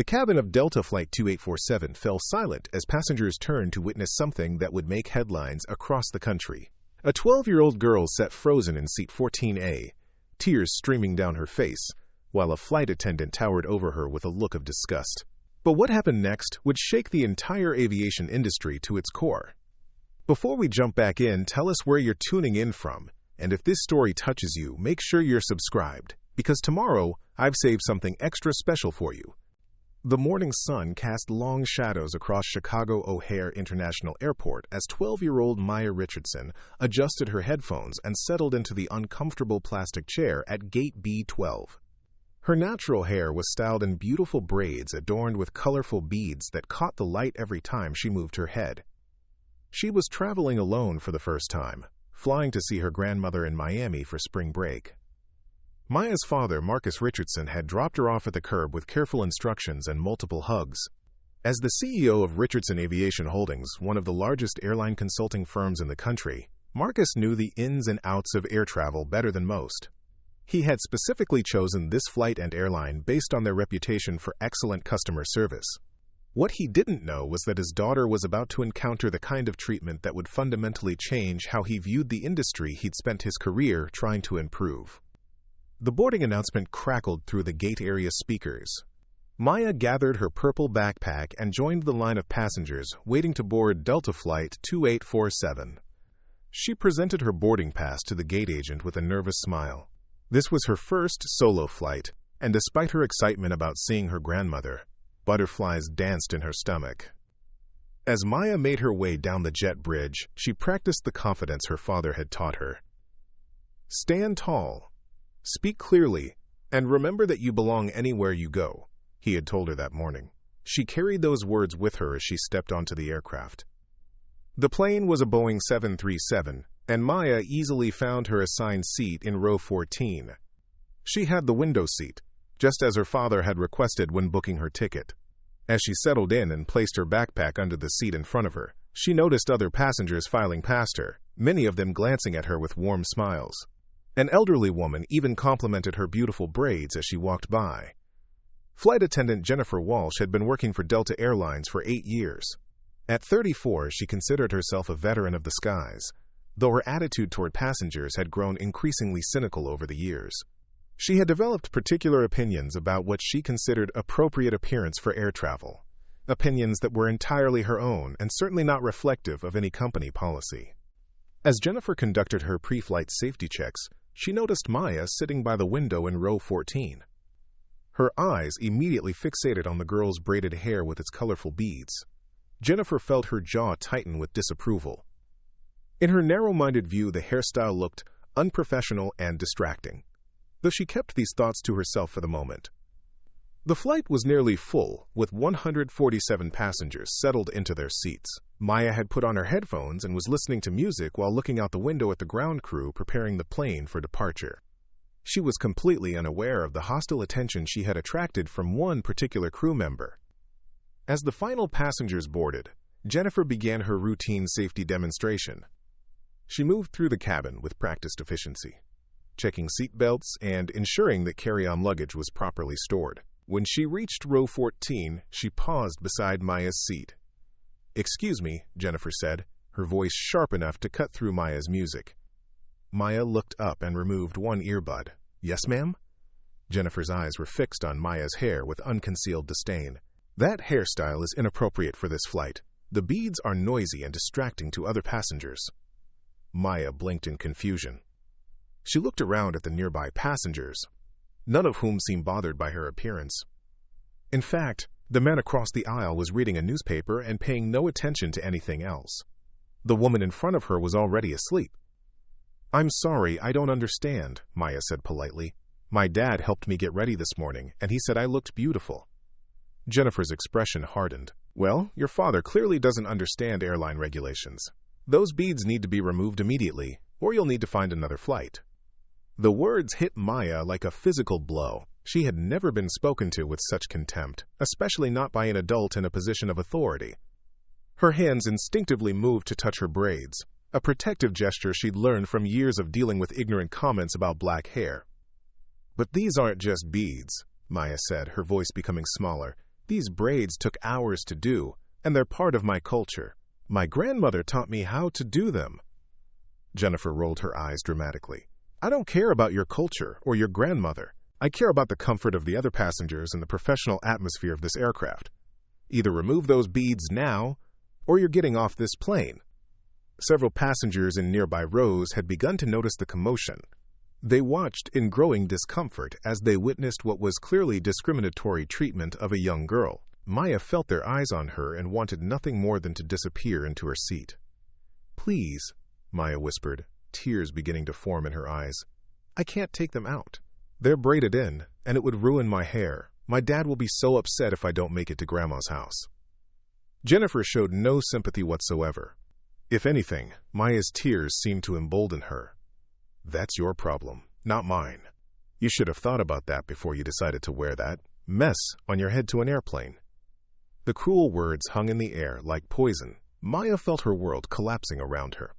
The cabin of Delta Flight 2847 fell silent as passengers turned to witness something that would make headlines across the country. A 12-year-old girl sat frozen in seat 14A, tears streaming down her face, while a flight attendant towered over her with a look of disgust. But what happened next would shake the entire aviation industry to its core. Before we jump back in, tell us where you're tuning in from, and if this story touches you, make sure you're subscribed, because tomorrow I've saved something extra special for you. The morning sun cast long shadows across Chicago O'Hare International Airport as 12-year-old Maya Richardson adjusted her headphones and settled into the uncomfortable plastic chair at Gate B12. Her natural hair was styled in beautiful braids adorned with colorful beads that caught the light every time she moved her head. She was traveling alone for the first time, flying to see her grandmother in Miami for spring break. Maya's father, Marcus Richardson, had dropped her off at the curb with careful instructions and multiple hugs. As the CEO of Richardson Aviation Holdings, one of the largest airline consulting firms in the country, Marcus knew the ins and outs of air travel better than most. He had specifically chosen this flight and airline based on their reputation for excellent customer service. What he didn't know was that his daughter was about to encounter the kind of treatment that would fundamentally change how he viewed the industry he'd spent his career trying to improve. The boarding announcement crackled through the gate area speakers. Maya gathered her purple backpack and joined the line of passengers waiting to board Delta Flight 2847. She presented her boarding pass to the gate agent with a nervous smile. This was her first solo flight, and despite her excitement about seeing her grandmother, butterflies danced in her stomach. As Maya made her way down the jet bridge, she practiced the confidence her father had taught her. Stand tall. Speak clearly, and remember that you belong anywhere you go, he had told her that morning. She carried those words with her as she stepped onto the aircraft. The plane was a Boeing 737, and Maya easily found her assigned seat in row 14. She had the window seat, just as her father had requested when booking her ticket. As she settled in and placed her backpack under the seat in front of her, she noticed other passengers filing past her, many of them glancing at her with warm smiles. An elderly woman even complimented her beautiful braids as she walked by. Flight attendant Jennifer Walsh had been working for Delta Airlines for 8 years. At 34, she considered herself a veteran of the skies, though her attitude toward passengers had grown increasingly cynical over the years. She had developed particular opinions about what she considered appropriate appearance for air travel, opinions that were entirely her own and certainly not reflective of any company policy. As Jennifer conducted her pre-flight safety checks, she noticed Maya sitting by the window in row 14. Her eyes immediately fixated on the girl's braided hair with its colorful beads. Jennifer felt her jaw tighten with disapproval. In her narrow-minded view, the hairstyle looked unprofessional and distracting, though she kept these thoughts to herself for the moment. The flight was nearly full, with 147 passengers settled into their seats. Maya had put on her headphones and was listening to music while looking out the window at the ground crew preparing the plane for departure. She was completely unaware of the hostile attention she had attracted from one particular crew member. As the final passengers boarded, Jennifer began her routine safety demonstration. She moved through the cabin with practiced efficiency, checking seat belts and ensuring that carry-on luggage was properly stored. When she reached row 14, she paused beside Maya's seat. "Excuse me," Jennifer said, her voice sharp enough to cut through Maya's music. Maya looked up and removed one earbud. "Yes, ma'am?" Jennifer's eyes were fixed on Maya's hair with unconcealed disdain. "That hairstyle is inappropriate for this flight. The beads are noisy and distracting to other passengers." Maya blinked in confusion. She looked around at the nearby passengers, none of whom seemed bothered by her appearance. In fact, the man across the aisle was reading a newspaper and paying no attention to anything else. The woman in front of her was already asleep. "I'm sorry, I don't understand," Maya said politely. "My dad helped me get ready this morning, and he said I looked beautiful." Jennifer's expression hardened. "Well, your father clearly doesn't understand airline regulations. Those beads need to be removed immediately, or you'll need to find another flight." The words hit Maya like a physical blow. She had never been spoken to with such contempt, especially not by an adult in a position of authority. Her hands instinctively moved to touch her braids, a protective gesture she'd learned from years of dealing with ignorant comments about black hair. "But these aren't just beads," Maya said, her voice becoming smaller. These braids took hours to do, and they're part of my culture. My grandmother taught me how to do them." Jennifer rolled her eyes dramatically. "I don't care about your culture or your grandmother. I care about the comfort of the other passengers and the professional atmosphere of this aircraft. Either remove those beads now, or you're getting off this plane." Several passengers in nearby rows had begun to notice the commotion. They watched in growing discomfort as they witnessed what was clearly discriminatory treatment of a young girl. Maya felt their eyes on her and wanted nothing more than to disappear into her seat. "Please," Maya whispered, tears beginning to form in her eyes. "I can't take them out. They're braided in, and it would ruin my hair. My dad will be so upset if I don't make it to Grandma's house." Jennifer showed no sympathy whatsoever. If anything, Maya's tears seemed to embolden her. "That's your problem, not mine. You should have thought about that before you decided to wear that mess on your head to an airplane." The cruel words hung in the air like poison. Maya felt her world collapsing around her.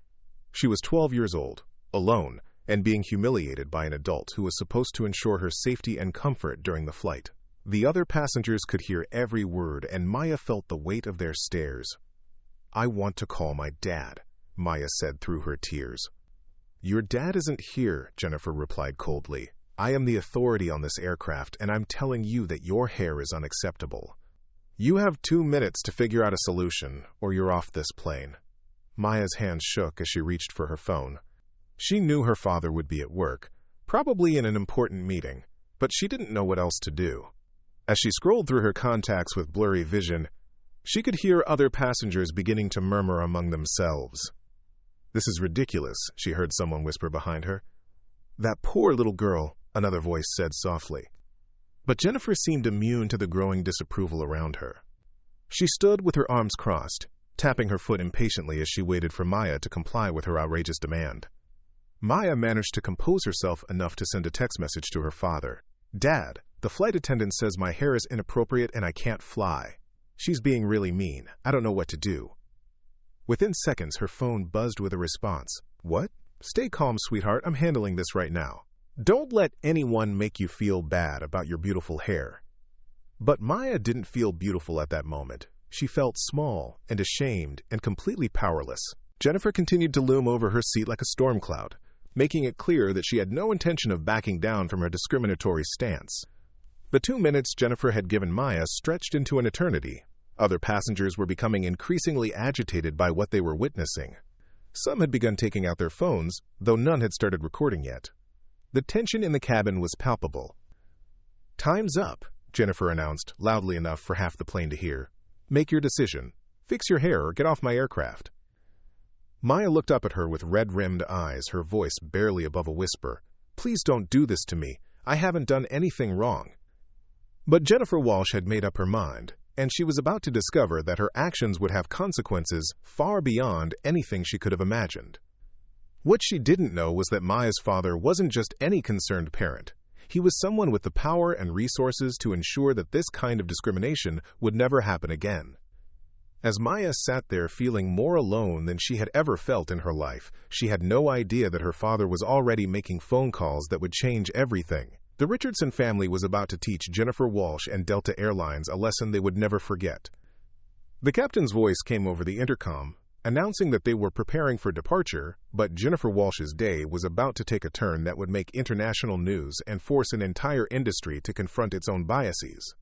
She was 12 years old, alone, and being humiliated by an adult who was supposed to ensure her safety and comfort during the flight. The other passengers could hear every word, and Maya felt the weight of their stares. "I want to call my dad," Maya said through her tears. "Your dad isn't here," Jennifer replied coldly. "I am the authority on this aircraft, and I'm telling you that your hair is unacceptable. You have 2 minutes to figure out a solution, or you're off this plane." Maya's hands shook as she reached for her phone. She knew her father would be at work, probably in an important meeting, but she didn't know what else to do. As she scrolled through her contacts with blurry vision, she could hear other passengers beginning to murmur among themselves. "This is ridiculous," she heard someone whisper behind her. "That poor little girl," another voice said softly. But Jennifer seemed immune to the growing disapproval around her. She stood with her arms crossed, tapping her foot impatiently as she waited for Maya to comply with her outrageous demand. Maya managed to compose herself enough to send a text message to her father. "Dad, the flight attendant says my hair is inappropriate and I can't fly. She's being really mean. I don't know what to do." Within seconds, her phone buzzed with a response. "What? Stay calm, sweetheart. I'm handling this right now. Don't let anyone make you feel bad about your beautiful hair." But Maya didn't feel beautiful at that moment. She felt small and ashamed and completely powerless. Jennifer continued to loom over her seat like a storm cloud, making it clear that she had no intention of backing down from her discriminatory stance. The 2 minutes Jennifer had given Maya stretched into an eternity. Other passengers were becoming increasingly agitated by what they were witnessing. Some had begun taking out their phones, though none had started recording yet. The tension in the cabin was palpable. "Time's up," Jennifer announced, loudly enough for half the plane to hear. "Make your decision. Fix your hair or get off my aircraft." Maya looked up at her with red-rimmed eyes, her voice barely above a whisper. "Please don't do this to me. I haven't done anything wrong." But Jennifer Walsh had made up her mind, and she was about to discover that her actions would have consequences far beyond anything she could have imagined. What she didn't know was that Maya's father wasn't just any concerned parent. He was someone with the power and resources to ensure that this kind of discrimination would never happen again. As Maya sat there feeling more alone than she had ever felt in her life, she had no idea that her father was already making phone calls that would change everything. The Richardson family was about to teach Jennifer Walsh and Delta Airlines a lesson they would never forget. The captain's voice came over the intercom, announcing that they were preparing for departure, but Jennifer Walsh's day was about to take a turn that would make international news and force an entire industry to confront its own biases.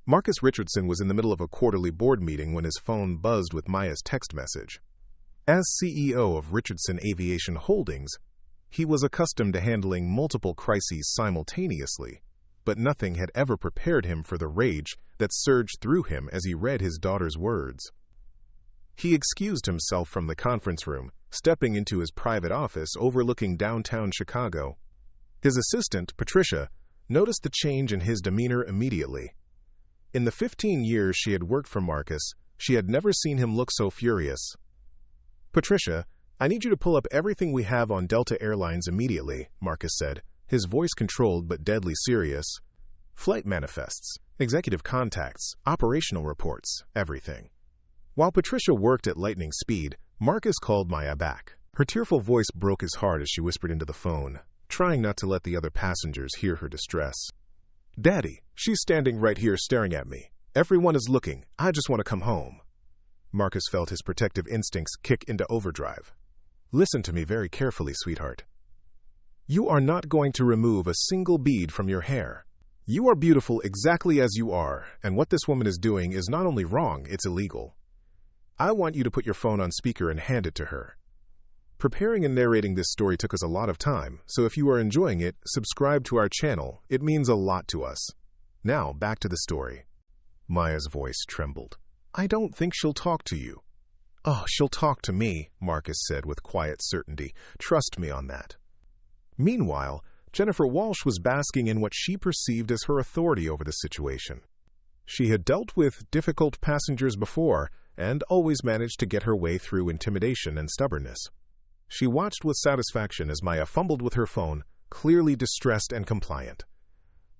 Marcus Richardson was in the middle of a quarterly board meeting when his phone buzzed with Maya's text message. As CEO of Richardson Aviation Holdings, he was accustomed to handling multiple crises simultaneously, but nothing had ever prepared him for the rage that surged through him as he read his daughter's words. He excused himself from the conference room, stepping into his private office overlooking downtown Chicago. His assistant, Patricia, noticed the change in his demeanor immediately. In the 15 years she had worked for Marcus, she had never seen him look so furious. "Patricia, I need you to pull up everything we have on Delta Airlines immediately," Marcus said, his voice controlled but deadly serious. "Flight manifests, executive contacts, operational reports, everything." While Patricia worked at lightning speed, Marcus called Maya back. Her tearful voice broke his heart as she whispered into the phone, trying not to let the other passengers hear her distress. "Daddy, she's standing right here staring at me. Everyone is looking. I just want to come home. Marcus felt his protective instincts kick into overdrive. Listen to me very carefully, sweetheart. You are not going to remove a single bead from your hair. You are beautiful exactly as you are, and what this woman is doing is not only wrong, it's illegal. I want you to put your phone on speaker and hand it to her. Preparing and narrating this story took us a lot of time, so if you are enjoying it, subscribe to our channel. It means a lot to us. Now, back to the story. Maya's voice trembled. I don't think she'll talk to you. Oh, she'll talk to me, Marcus said with quiet certainty. Trust me on that. Meanwhile, Jennifer Walsh was basking in what she perceived as her authority over the situation. She had dealt with difficult passengers before and always managed to get her way through intimidation and stubbornness. She watched with satisfaction as Maya fumbled with her phone, clearly distressed and compliant.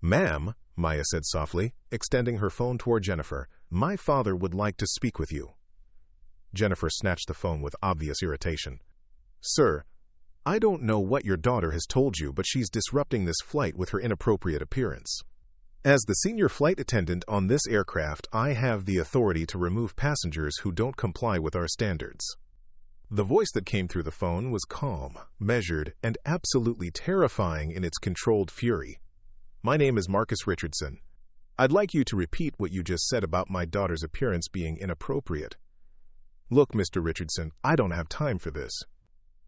Ma'am, Maya said softly, extending her phone toward Jennifer, my father would like to speak with you. Jennifer snatched the phone with obvious irritation. Sir, I don't know what your daughter has told you, but she's disrupting this flight with her inappropriate appearance. As the senior flight attendant on this aircraft, I have the authority to remove passengers who don't comply with our standards. The voice that came through the phone was calm, measured, and absolutely terrifying in its controlled fury. My name is Marcus Richardson. I'd like you to repeat what you just said about my daughter's appearance being inappropriate. Look, Mr. Richardson, I don't have time for this.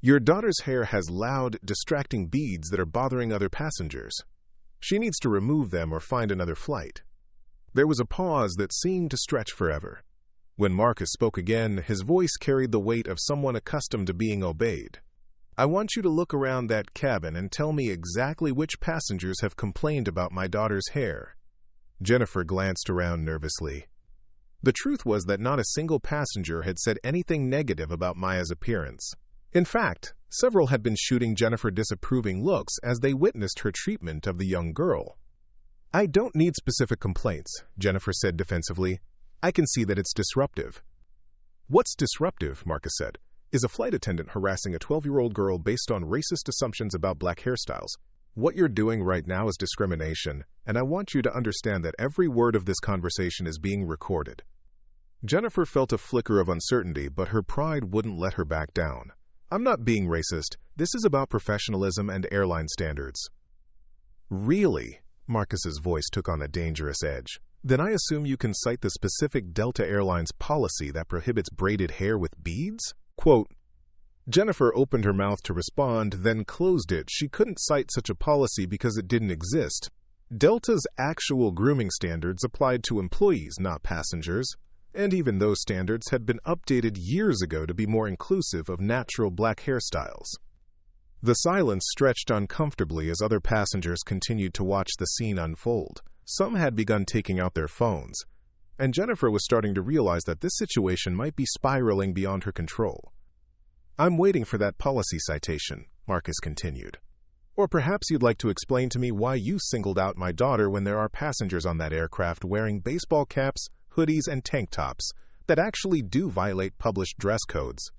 Your daughter's hair has loud, distracting beads that are bothering other passengers. She needs to remove them or find another flight. There was a pause that seemed to stretch forever. When Marcus spoke again, his voice carried the weight of someone accustomed to being obeyed. I want you to look around that cabin and tell me exactly which passengers have complained about my daughter's hair. Jennifer glanced around nervously. The truth was that not a single passenger had said anything negative about Maya's appearance. In fact, several had been shooting Jennifer disapproving looks as they witnessed her treatment of the young girl. I don't need specific complaints, Jennifer said defensively. I can see that it's disruptive. What's disruptive, Marcus said, is a flight attendant harassing a 12-year-old girl based on racist assumptions about black hairstyles. What you're doing right now is discrimination, and I want you to understand that every word of this conversation is being recorded. Jennifer felt a flicker of uncertainty, but her pride wouldn't let her back down. I'm not being racist. This is about professionalism and airline standards. Really? Marcus's voice took on a dangerous edge. Then I assume you can cite the specific Delta Airlines policy that prohibits braided hair with beads? Quote, Jennifer opened her mouth to respond, then closed it. She couldn't cite such a policy because it didn't exist. Delta's actual grooming standards applied to employees, not passengers. And even those standards had been updated years ago to be more inclusive of natural black hairstyles. The silence stretched uncomfortably as other passengers continued to watch the scene unfold. Some had begun taking out their phones, and Jennifer was starting to realize that this situation might be spiraling beyond her control. I'm waiting for that policy citation, Marcus continued. Or perhaps you'd like to explain to me why you singled out my daughter when there are passengers on that aircraft wearing baseball caps, hoodies, and tank tops that actually do violate published dress codes.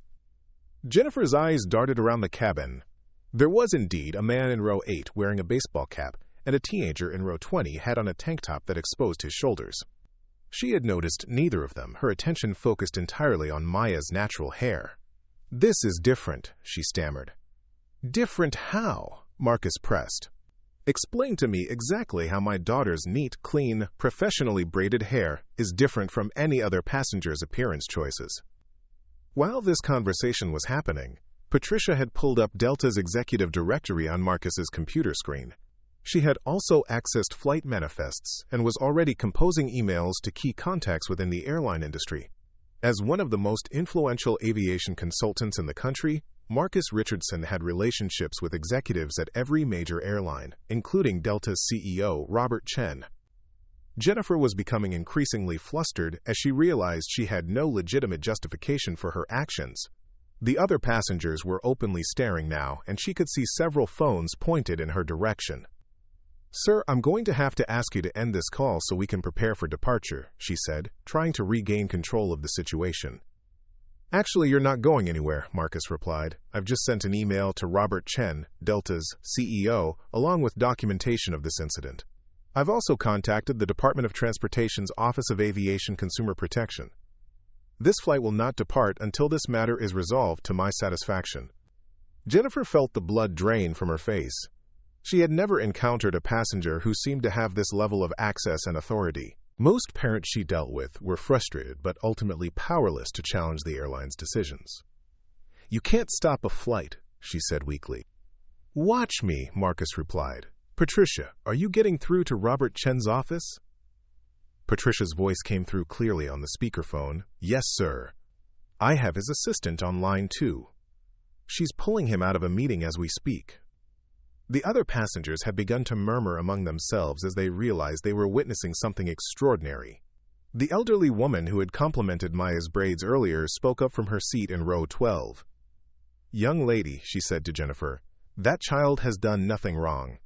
Jennifer's eyes darted around the cabin. There was indeed a man in row 8 wearing a baseball cap, and a teenager in row 20 had on a tank top that exposed his shoulders. She had noticed neither of them, her attention focused entirely on Maya's natural hair. This is different, she stammered. Different how? Marcus pressed. Explain to me exactly how my daughter's neat, clean, professionally braided hair is different from any other passenger's appearance choices. While this conversation was happening, Patricia had pulled up Delta's executive directory on Marcus's computer screen. She had also accessed flight manifests and was already composing emails to key contacts within the airline industry. As one of the most influential aviation consultants in the country, Marcus Richardson had relationships with executives at every major airline, including Delta's CEO, Robert Chen. Jennifer was becoming increasingly flustered as she realized she had no legitimate justification for her actions. The other passengers were openly staring now, and she could see several phones pointed in her direction. Sir, I'm going to have to ask you to end this call so we can prepare for departure, she said, trying to regain control of the situation. Actually, you're not going anywhere, Marcus replied. I've just sent an email to Robert Chen, Delta's CEO, along with documentation of this incident. I've also contacted the Department of Transportation's Office of Aviation Consumer Protection. This flight will not depart until this matter is resolved to my satisfaction." Jennifer felt the blood drain from her face. She had never encountered a passenger who seemed to have this level of access and authority. Most parents she dealt with were frustrated but ultimately powerless to challenge the airline's decisions. "You can't stop a flight," she said weakly. "Watch me," Marcus replied. "Patricia, are you getting through to Robert Chen's office?" Patricia's voice came through clearly on the speakerphone. "Yes, sir. I have his assistant on line 2. She's pulling him out of a meeting as we speak." The other passengers had begun to murmur among themselves as they realized they were witnessing something extraordinary. The elderly woman who had complimented Maya's braids earlier spoke up from her seat in row 12. "Young lady," she said to Jennifer, "that child has done nothing wrong.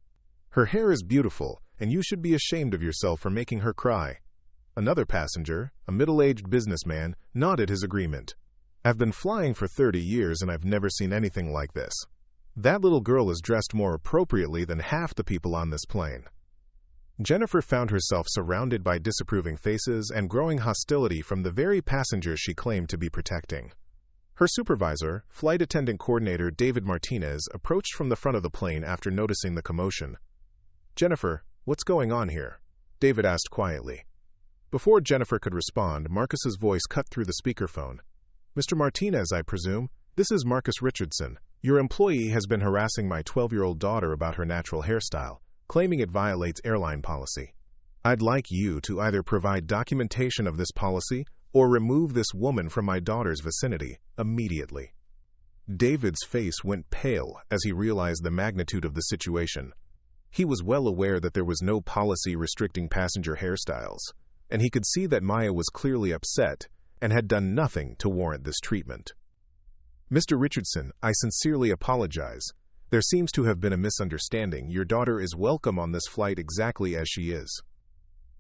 Her hair is beautiful, and you should be ashamed of yourself for making her cry." Another passenger, a middle-aged businessman, nodded his agreement. "I've been flying for 30 years and I've never seen anything like this. That little girl is dressed more appropriately than half the people on this plane." Jennifer found herself surrounded by disapproving faces and growing hostility from the very passengers she claimed to be protecting. Her supervisor, Flight Attendant Coordinator David Martinez, approached from the front of the plane after noticing the commotion. "Jennifer, what's going on here?" David asked quietly. Before Jennifer could respond, Marcus's voice cut through the speakerphone. "Mr. Martinez, I presume. This is Marcus Richardson. Your employee has been harassing my 12-year-old daughter about her natural hairstyle, claiming it violates airline policy. I'd like you to either provide documentation of this policy or remove this woman from my daughter's vicinity immediately." David's face went pale as he realized the magnitude of the situation. He was well aware that there was no policy restricting passenger hairstyles, and he could see that Maya was clearly upset and had done nothing to warrant this treatment. "Mr. Richardson, I sincerely apologize. There seems to have been a misunderstanding. Your daughter is welcome on this flight exactly as she is."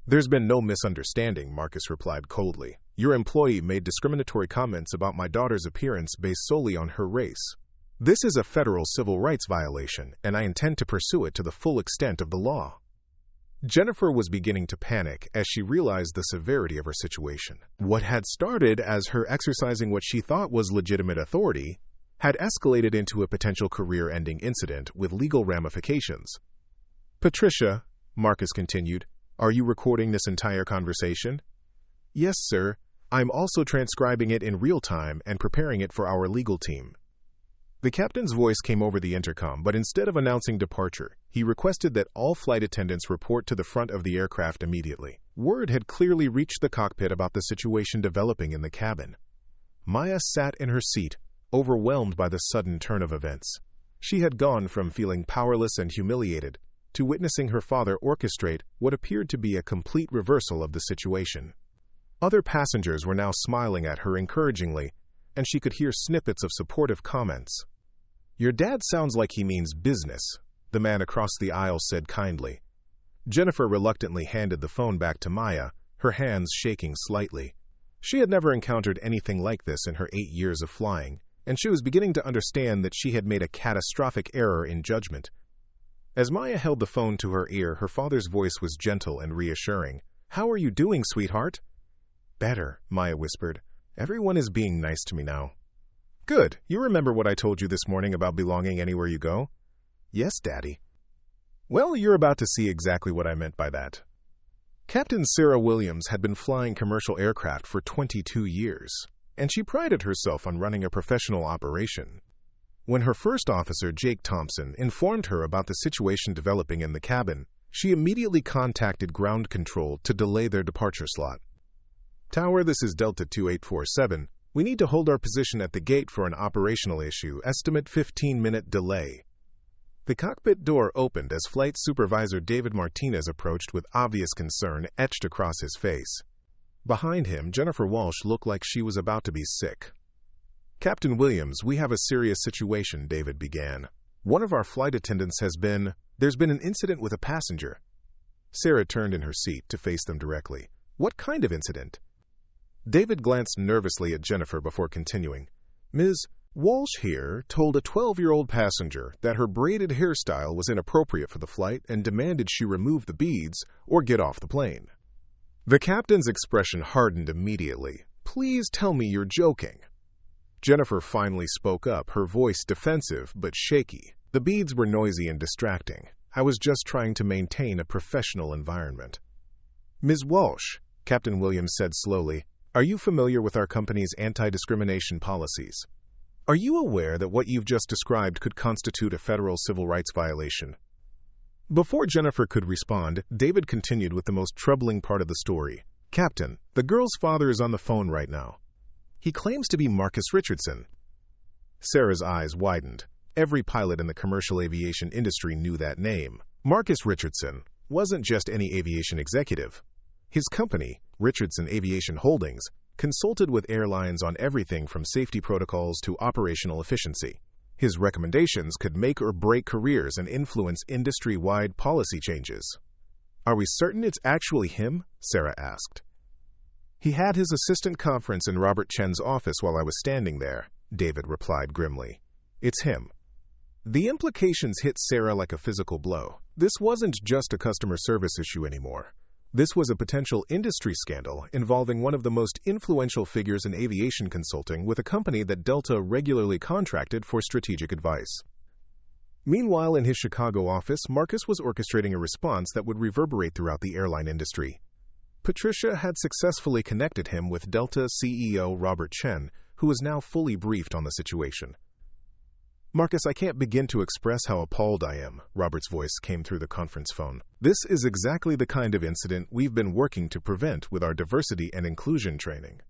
"There's been no misunderstanding," Marcus replied coldly. "Your employee made discriminatory comments about my daughter's appearance based solely on her race. This is a federal civil rights violation, and I intend to pursue it to the full extent of the law." Jennifer was beginning to panic as she realized the severity of her situation. What had started as her exercising what she thought was legitimate authority had escalated into a potential career-ending incident with legal ramifications. "Patricia," Marcus continued, "are you recording this entire conversation?" "Yes, sir. I'm also transcribing it in real time and preparing it for our legal team." The captain's voice came over the intercom, but instead of announcing departure, he requested that all flight attendants report to the front of the aircraft immediately. Word had clearly reached the cockpit about the situation developing in the cabin. Maya sat in her seat, overwhelmed by the sudden turn of events. She had gone from feeling powerless and humiliated to witnessing her father orchestrate what appeared to be a complete reversal of the situation. Other passengers were now smiling at her encouragingly, and she could hear snippets of supportive comments. "Your dad sounds like he means business," the man across the aisle said kindly. Jennifer reluctantly handed the phone back to Maya, her hands shaking slightly. She had never encountered anything like this in her 8 years of flying, and she was beginning to understand that she had made a catastrophic error in judgment. As Maya held the phone to her ear, her father's voice was gentle and reassuring. "How are you doing, sweetheart?" "Better," Maya whispered. "Everyone is being nice to me now." "Good. You remember what I told you this morning about belonging anywhere you go?" "Yes, Daddy." "Well, you're about to see exactly what I meant by that." Captain Sarah Williams had been flying commercial aircraft for 22 years, and she prided herself on running a professional operation. When her first officer, Jake Thompson, informed her about the situation developing in the cabin, she immediately contacted ground control to delay their departure slot. "Tower, this is Delta 2847. We need to hold our position at the gate for an operational issue. Estimate 15-minute delay." The cockpit door opened as Flight Supervisor David Martinez approached with obvious concern etched across his face. Behind him, Jennifer Walsh looked like she was about to be sick. "Captain Williams, we have a serious situation," David began. "One of our flight attendants there's been an incident with a passenger." Sarah turned in her seat to face them directly. "What kind of incident?" David glanced nervously at Jennifer before continuing. "Ms., Walsh here told a 12-year-old passenger that her braided hairstyle was inappropriate for the flight and demanded she remove the beads or get off the plane. The captain's expression hardened immediately. "Please tell me you're joking." Jennifer finally spoke up, her voice defensive but shaky. "The beads were noisy and distracting. I was just trying to maintain a professional environment." "Ms. Walsh," Captain Williams said slowly, "are you familiar with our company's anti-discrimination policies? Are you aware that what you've just described could constitute a federal civil rights violation?" Before Jennifer could respond, David continued with the most troubling part of the story. "Captain, the girl's father is on the phone right now. He claims to be Marcus Richardson." Sarah's eyes widened. Every pilot in the commercial aviation industry knew that name. Marcus Richardson wasn't just any aviation executive. His company, Richardson Aviation Holdings, consulted with airlines on everything from safety protocols to operational efficiency. His recommendations could make or break careers and influence industry-wide policy changes. "Are we certain it's actually him?" Sarah asked. "He had his assistant conference in Robert Chen's office while I was standing there," David replied grimly. "It's him." The implications hit Sarah like a physical blow. This wasn't just a customer service issue anymore. This was a potential industry scandal involving one of the most influential figures in aviation consulting with a company that Delta regularly contracted for strategic advice. Meanwhile, in his Chicago office, Marcus was orchestrating a response that would reverberate throughout the airline industry. Patricia had successfully connected him with Delta CEO Robert Chen, who was now fully briefed on the situation. "Marcus, I can't begin to express how appalled I am," Robert's voice came through the conference phone. "This is exactly the kind of incident we've been working to prevent with our diversity and inclusion training."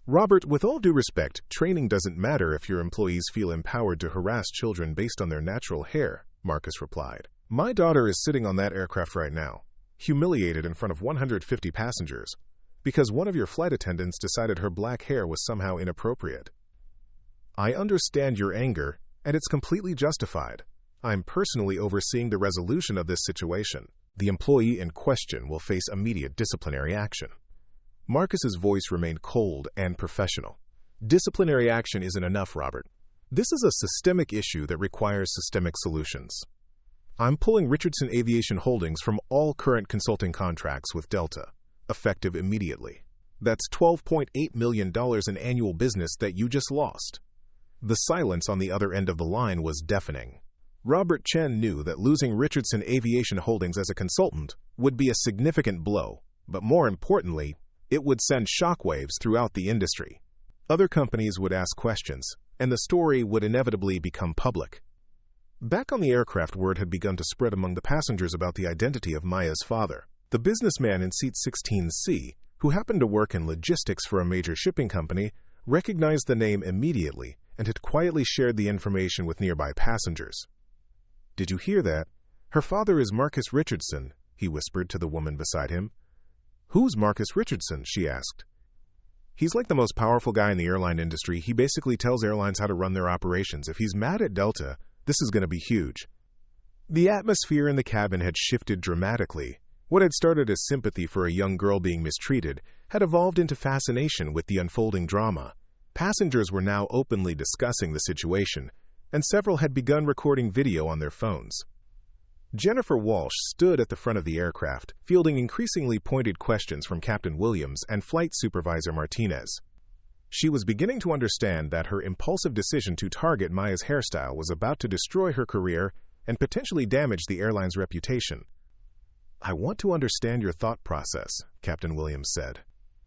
"Robert, with all due respect, training doesn't matter if your employees feel empowered to harass children based on their natural hair," Marcus replied. "My daughter is sitting on that aircraft right now, humiliated in front of 150 passengers, because one of your flight attendants decided her black hair was somehow inappropriate. I understand your anger, and it's completely justified. I'm personally overseeing the resolution of this situation. The employee in question will face immediate disciplinary action." Marcus's voice remained cold and professional. "Disciplinary action isn't enough, Robert. This is a systemic issue that requires systemic solutions. I'm pulling Richardson Aviation Holdings from all current consulting contracts with Delta, effective immediately. That's $12.8 million in annual business that you just lost." The silence on the other end of the line was deafening. Robert Chen knew that losing Richardson Aviation Holdings as a consultant would be a significant blow, but more importantly, it would send shockwaves throughout the industry. Other companies would ask questions, and the story would inevitably become public. Back on the aircraft, word had begun to spread among the passengers about the identity of Maya's father. The businessman in seat 16C, who happened to work in logistics for a major shipping company, recognized the name immediately and had quietly shared the information with nearby passengers. "Did you hear that? Her father is Marcus Richardson," he whispered to the woman beside him. "Who's Marcus Richardson?" she asked. "He's like the most powerful guy in the airline industry. He basically tells airlines how to run their operations. If he's mad at Delta, this is going to be huge." The atmosphere in the cabin had shifted dramatically. What had started as sympathy for a young girl being mistreated had evolved into fascination with the unfolding drama. Passengers were now openly discussing the situation, and several had begun recording video on their phones. Jennifer Walsh stood at the front of the aircraft, fielding increasingly pointed questions from Captain Williams and Flight Supervisor Martinez. She was beginning to understand that her impulsive decision to target Maya's hairstyle was about to destroy her career and potentially damage the airline's reputation. "I want to understand your thought process," Captain Williams said.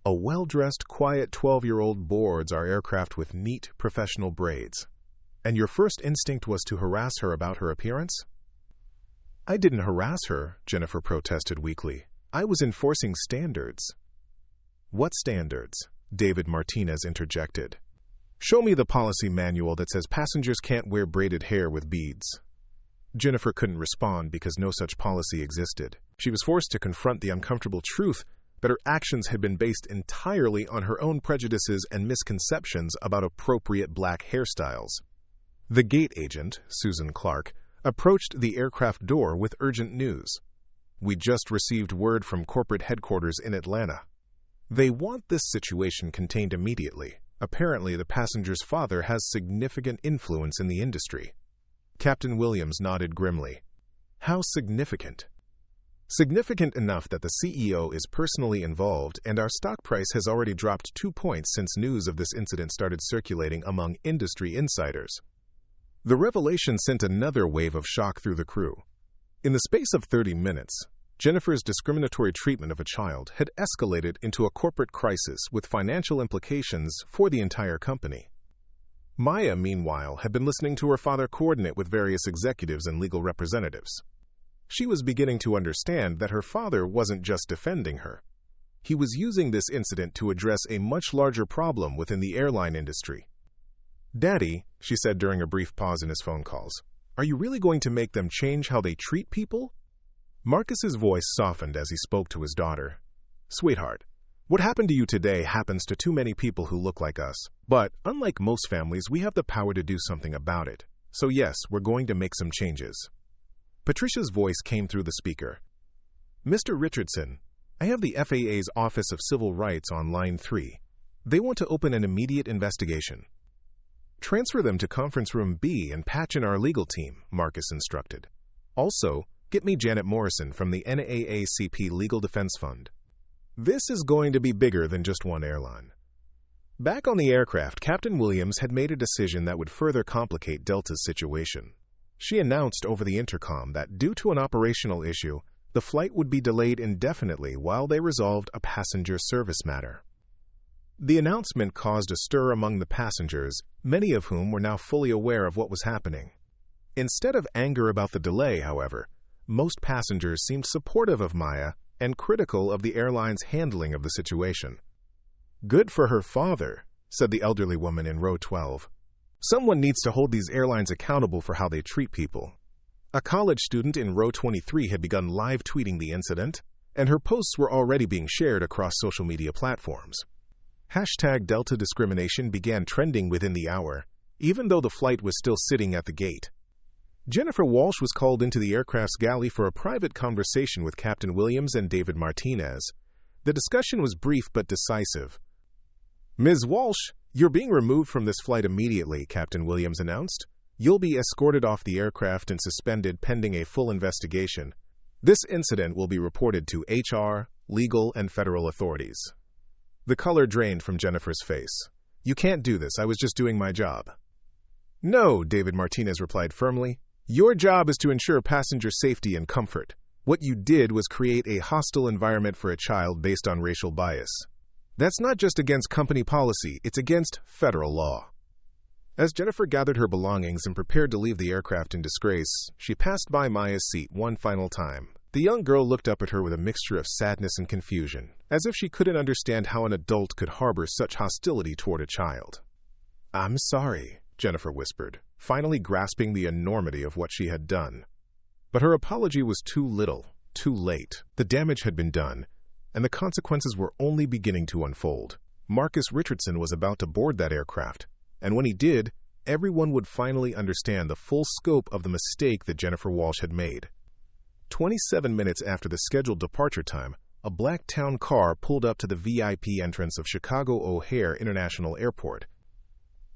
"A well-dressed, quiet 12-year-old boards our aircraft with neat, professional braids. And your first instinct was to harass her about her appearance?" "I didn't harass her," Jennifer protested weakly. "I was enforcing standards." "What standards?" David Martinez interjected. "Show me the policy manual that says passengers can't wear braided hair with beads." Jennifer couldn't respond because no such policy existed. She was forced to confront the uncomfortable truth that her actions had been based entirely on her own prejudices and misconceptions about appropriate black hairstyles. The gate agent, Susan Clark, approached the aircraft door with urgent news. "We just received word from corporate headquarters in Atlanta. They want this situation contained immediately. Apparently, the passenger's father has significant influence in the industry. Captain Williams nodded grimly. How significant? Significant enough that the CEO is personally involved, and our stock price has already dropped 2 points since news of this incident started circulating among industry insiders. The revelation sent another wave of shock through the crew. In the space of 30 minutes, Jennifer's discriminatory treatment of a child had escalated into a corporate crisis with financial implications for the entire company. Maya, meanwhile, had been listening to her father coordinate with various executives and legal representatives. She was beginning to understand that her father wasn't just defending her. He was using this incident to address a much larger problem within the airline industry. "Daddy," she said during a brief pause in his phone calls, "are you really going to make them change how they treat people?" Marcus's voice softened as he spoke to his daughter. "Sweetheart, what happened to you today happens to too many people who look like us. But, unlike most families, we have the power to do something about it. So yes, we're going to make some changes." Patricia's voice came through the speaker. "Mr. Richardson, I have the FAA's Office of Civil Rights on line 3. They want to open an immediate investigation." "Transfer them to conference room B and patch in our legal team," Marcus instructed. "Also, get me Janet Morrison from the NAACP Legal Defense Fund." This is going to be bigger than just one airline. Back on the aircraft, Captain Williams had made a decision that would further complicate Delta's situation. She announced over the intercom that due to an operational issue, the flight would be delayed indefinitely while they resolved a passenger service matter. The announcement caused a stir among the passengers, many of whom were now fully aware of what was happening. Instead of anger about the delay, however, most passengers seemed supportive of Maya and critical of the airline's handling of the situation. "Good for her father," said the elderly woman in row 12. "Someone needs to hold these airlines accountable for how they treat people." A college student in row 23 had begun live tweeting the incident, and her posts were already being shared across social media platforms. #Delta discrimination began trending within the hour, even though the flight was still sitting at the gate. Jennifer Walsh was called into the aircraft's galley for a private conversation with Captain Williams and David Martinez. The discussion was brief but decisive. "Ms. Walsh, you're being removed from this flight immediately," Captain Williams announced. "You'll be escorted off the aircraft and suspended pending a full investigation. This incident will be reported to HR, legal, and federal authorities." The color drained from Jennifer's face. "You can't do this. I was just doing my job." "No," David Martinez replied firmly. "Your job is to ensure passenger safety and comfort. What you did was create a hostile environment for a child based on racial bias. That's not just against company policy, it's against federal law." As Jennifer gathered her belongings and prepared to leave the aircraft in disgrace, she passed by Maya's seat one final time. The young girl looked up at her with a mixture of sadness and confusion, as if she couldn't understand how an adult could harbor such hostility toward a child. "I'm sorry," Jennifer whispered, finally grasping the enormity of what she had done. But her apology was too little, too late. The damage had been done, and the consequences were only beginning to unfold. Marcus Richardson was about to board that aircraft, and when he did, everyone would finally understand the full scope of the mistake that Jennifer Walsh had made. 27 minutes after the scheduled departure time, a black town car pulled up to the VIP entrance of Chicago O'Hare International Airport.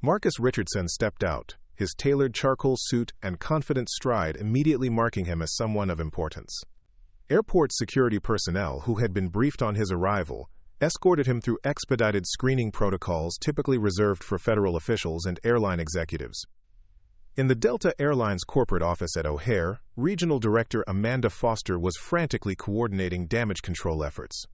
Marcus Richardson stepped out, his tailored charcoal suit and confident stride immediately marking him as someone of importance. Airport security personnel, who had been briefed on his arrival, escorted him through expedited screening protocols typically reserved for federal officials and airline executives. In the Delta Airlines corporate office at O'Hare, Regional Director Amanda Foster was frantically coordinating damage control efforts.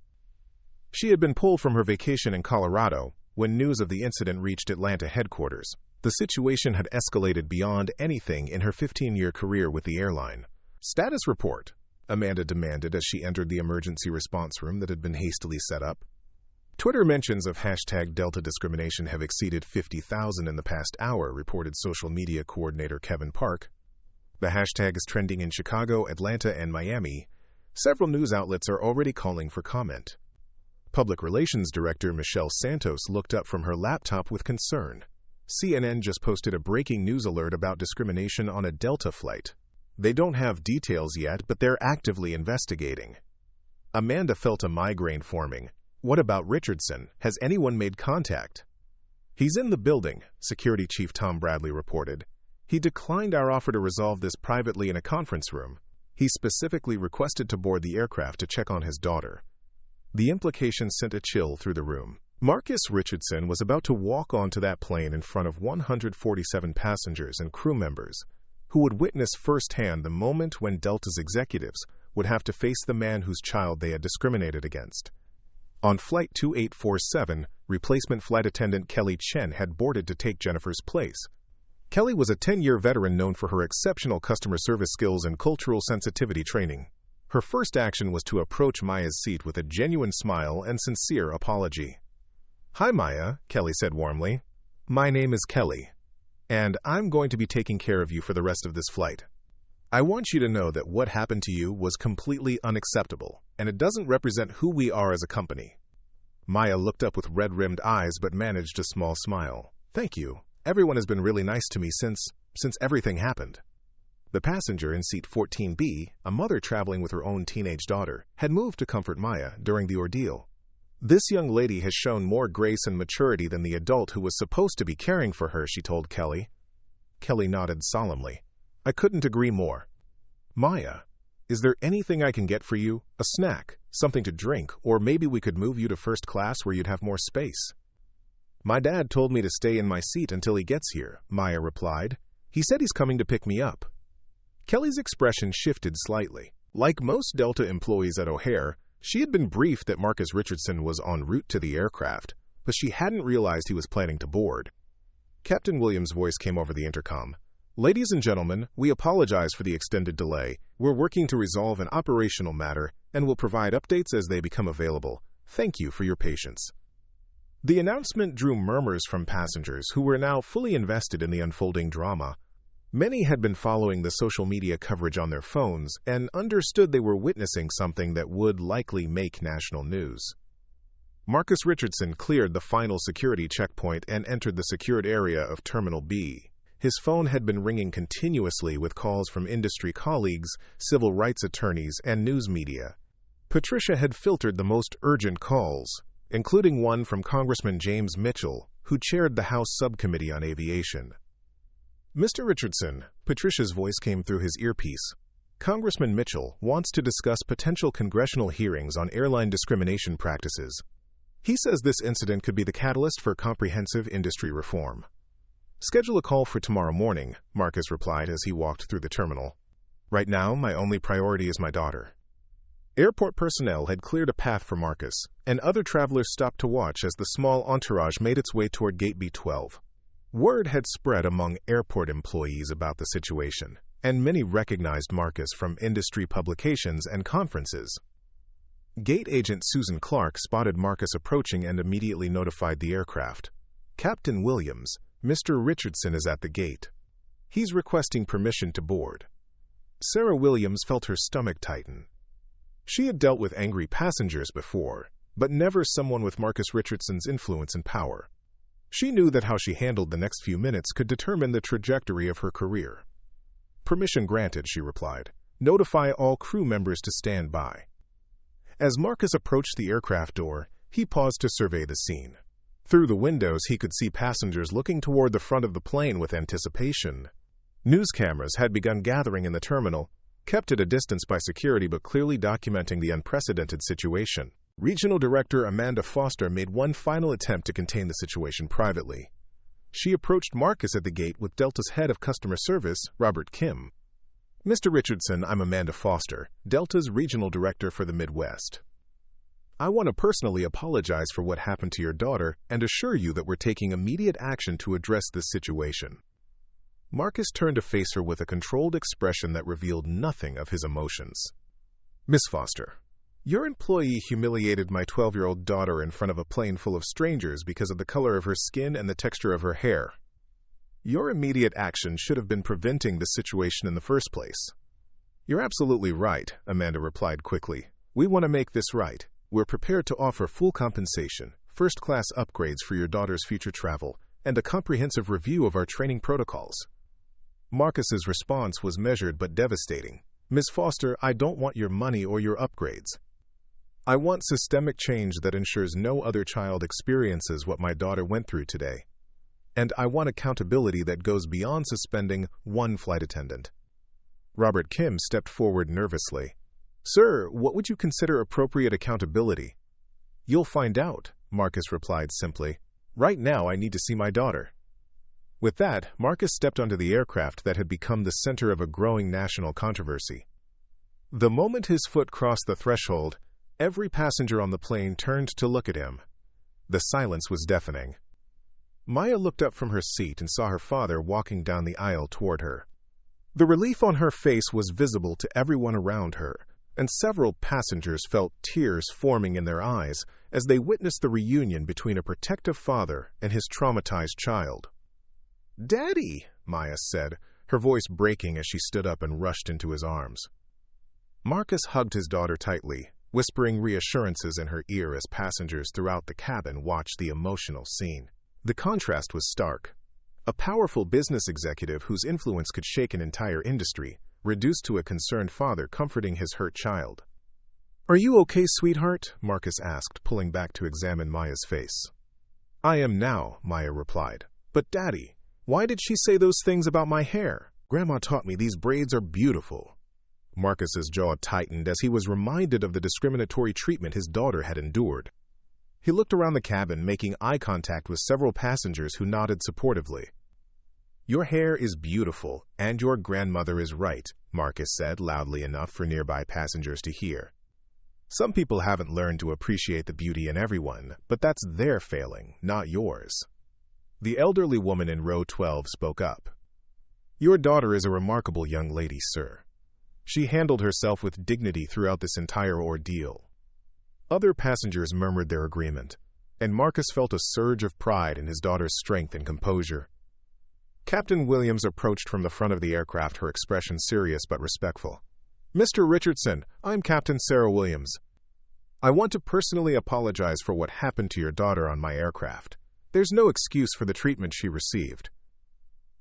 She had been pulled from her vacation in Colorado when news of the incident reached Atlanta headquarters. The situation had escalated beyond anything in her 15-year career with the airline. "Status report," Amanda demanded as she entered the emergency response room that had been hastily set up. Twitter mentions of #Delta discrimination have exceeded 50,000 in the past hour, reported social media coordinator Kevin Park. The hashtag is trending in Chicago, Atlanta, and Miami. Several news outlets are already calling for comment. Public Relations Director Michelle Santos looked up from her laptop with concern. CNN just posted a breaking news alert about discrimination on a Delta flight. They don't have details yet, but they're actively investigating. Amanda felt a migraine forming. What about Richardson? Has anyone made contact? "He's in the building," Security Chief Tom Bradley reported. "He declined our offer to resolve this privately in a conference room. He specifically requested to board the aircraft to check on his daughter." The implication sent a chill through the room. Marcus Richardson was about to walk onto that plane in front of 147 passengers and crew members who would witness firsthand the moment when Delta's executives would have to face the man whose child they had discriminated against. On Flight 2847, replacement flight attendant Kelly Chen had boarded to take Jennifer's place. Kelly was a 10-year veteran known for her exceptional customer service skills and cultural sensitivity training. Her first action was to approach Maya's seat with a genuine smile and sincere apology. "Hi, Maya," Kelly said warmly. "My name is Kelly, and I'm going to be taking care of you for the rest of this flight. I want you to know that what happened to you was completely unacceptable, and it doesn't represent who we are as a company." Maya looked up with red-rimmed eyes but managed a small smile. "Thank you. Everyone has been really nice to me since everything happened." The passenger in seat 14B, a mother traveling with her own teenage daughter, had moved to comfort Maya during the ordeal. "This young lady has shown more grace and maturity than the adult who was supposed to be caring for her," she told Kelly. Kelly nodded solemnly. "I couldn't agree more. Maya, is there anything I can get for you? A snack, something to drink, or maybe we could move you to first class where you'd have more space." "My dad told me to stay in my seat until he gets here," Maya replied. "He said he's coming to pick me up." Kelly's expression shifted slightly. Like most Delta employees at O'Hare, she had been briefed that Marcus Richardson was en route to the aircraft, but she hadn't realized he was planning to board. Captain Williams' voice came over the intercom. "Ladies and gentlemen, we apologize for the extended delay. We're working to resolve an operational matter and will provide updates as they become available. Thank you for your patience." The announcement drew murmurs from passengers who were now fully invested in the unfolding drama. Many had been following the social media coverage on their phones and understood they were witnessing something that would likely make national news. Marcus Richardson cleared the final security checkpoint and entered the secured area of Terminal B. His phone had been ringing continuously with calls from industry colleagues, civil rights attorneys, and news media. Patricia had filtered the most urgent calls, including one from Congressman James Mitchell, who chaired the House Subcommittee on Aviation. "Mr. Richardson," Patricia's voice came through his earpiece. "Congressman Mitchell wants to discuss potential congressional hearings on airline discrimination practices. He says this incident could be the catalyst for comprehensive industry reform." "Schedule a call for tomorrow morning," Marcus replied as he walked through the terminal. "Right now, my only priority is my daughter." Airport personnel had cleared a path for Marcus, and other travelers stopped to watch as the small entourage made its way toward Gate B12. Word had spread among airport employees about the situation, and many recognized Marcus from industry publications and conferences. Gate agent Susan Clark spotted Marcus approaching and immediately notified the aircraft. "Captain Williams, Mr. Richardson is at the gate. He's requesting permission to board." Sarah Williams felt her stomach tighten. She had dealt with angry passengers before, but never someone with Marcus Richardson's influence and power. She knew that how she handled the next few minutes could determine the trajectory of her career. "Permission granted," she replied. "Notify all crew members to stand by." As Marcus approached the aircraft door, he paused to survey the scene. Through the windows, he could see passengers looking toward the front of the plane with anticipation. News cameras had begun gathering in the terminal, kept at a distance by security but clearly documenting the unprecedented situation. Regional Director Amanda Foster made one final attempt to contain the situation privately. She approached Marcus at the gate with Delta's head of customer service, Robert Kim. "Mr. Richardson, I'm Amanda Foster, Delta's Regional Director for the Midwest. I want to personally apologize for what happened to your daughter and assure you that we're taking immediate action to address this situation." Marcus turned to face her with a controlled expression that revealed nothing of his emotions. "Miss Foster, your employee humiliated my 12-year-old daughter in front of a plane full of strangers because of the color of her skin and the texture of her hair. Your immediate action should have been preventing the situation in the first place." "You're absolutely right," Amanda replied quickly. "We want to make this right. We're prepared to offer full compensation, first-class upgrades for your daughter's future travel, and a comprehensive review of our training protocols." Marcus's response was measured but devastating. "Ms. Foster, I don't want your money or your upgrades. I want systemic change that ensures no other child experiences what my daughter went through today. and I want accountability that goes beyond suspending one flight attendant." Robert Kim stepped forward nervously. "Sir, what would you consider appropriate accountability?" "You'll find out," Marcus replied simply. "Right now I need to see my daughter." With that, Marcus stepped onto the aircraft that had become the center of a growing national controversy. The moment his foot crossed the threshold, every passenger on the plane turned to look at him. The silence was deafening. Maya looked up from her seat and saw her father walking down the aisle toward her. The relief on her face was visible to everyone around her, and several passengers felt tears forming in their eyes as they witnessed the reunion between a protective father and his traumatized child. "Daddy," Maya said, her voice breaking as she stood up and rushed into his arms. Marcus hugged his daughter tightly, whispering reassurances in her ear as passengers throughout the cabin watched the emotional scene. The contrast was stark. A powerful business executive whose influence could shake an entire industry, reduced to a concerned father comforting his hurt child. "Are you okay, sweetheart?" Marcus asked, pulling back to examine Maya's face. "I am now," Maya replied. "But Daddy, why did she say those things about my hair? Grandma taught me these braids are beautiful." Marcus's jaw tightened as he was reminded of the discriminatory treatment his daughter had endured. He looked around the cabin, making eye contact with several passengers who nodded supportively. "Your hair is beautiful, and your grandmother is right," Marcus said loudly enough for nearby passengers to hear. "Some people haven't learned to appreciate the beauty in everyone, but that's their failing, not yours." The elderly woman in row 12 spoke up. "Your daughter is a remarkable young lady, sir. She handled herself with dignity throughout this entire ordeal." Other passengers murmured their agreement, and Marcus felt a surge of pride in his daughter's strength and composure. Captain Williams approached from the front of the aircraft, her expression serious but respectful. "Mr. Richardson, I'm Captain Sarah Williams. I want to personally apologize for what happened to your daughter on my aircraft. There's no excuse for the treatment she received."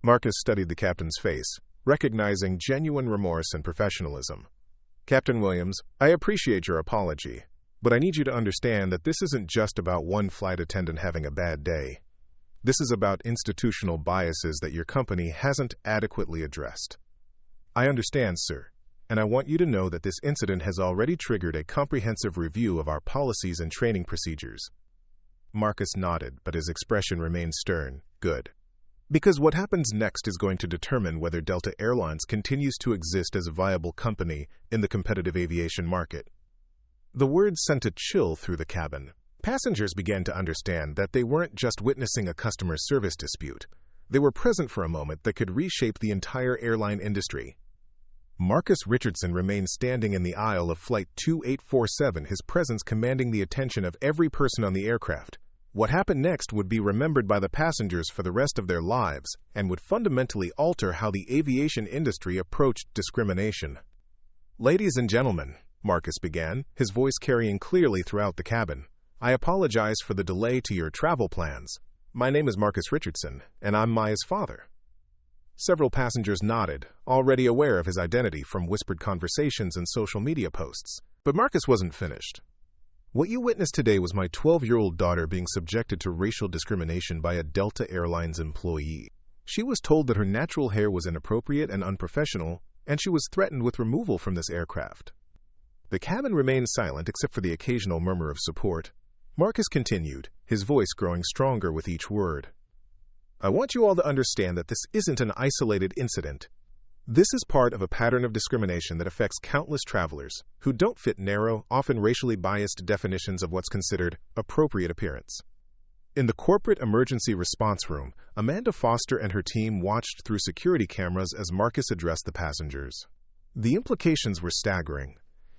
Marcus studied the captain's face, recognizing genuine remorse and professionalism. "Captain Williams, I appreciate your apology, but I need you to understand that this isn't just about one flight attendant having a bad day. This is about institutional biases that your company hasn't adequately addressed." "I understand, sir, and I want you to know that this incident has already triggered a comprehensive review of our policies and training procedures." Marcus nodded, but his expression remained stern. "Good. Because what happens next is going to determine whether Delta Airlines continues to exist as a viable company in the competitive aviation market." The words sent a chill through the cabin. Passengers began to understand that they weren't just witnessing a customer service dispute. They were present for a moment that could reshape the entire airline industry. Marcus Richardson remained standing in the aisle of Flight 2847, his presence commanding the attention of every person on the aircraft. What happened next would be remembered by the passengers for the rest of their lives and would fundamentally alter how the aviation industry approached discrimination. "Ladies and gentlemen," Marcus began, his voice carrying clearly throughout the cabin, "I apologize for the delay to your travel plans. My name is Marcus Richardson, and I'm Maya's father." Several passengers nodded, already aware of his identity from whispered conversations and social media posts. But Marcus wasn't finished. "What you witnessed today was my 12-year-old daughter being subjected to racial discrimination by a Delta Airlines employee. She was told that her natural hair was inappropriate and unprofessional, and she was threatened with removal from this aircraft." The cabin remained silent except for the occasional murmur of support. Marcus continued, his voice growing stronger with each word. "I want you all to understand that this isn't an isolated incident. This is part of a pattern of discrimination that affects countless travelers who don't fit narrow, often racially biased definitions of what's considered appropriate appearance." In the corporate emergency response room, Amanda Foster and her team watched through security cameras as Marcus addressed the passengers. The implications were staggering.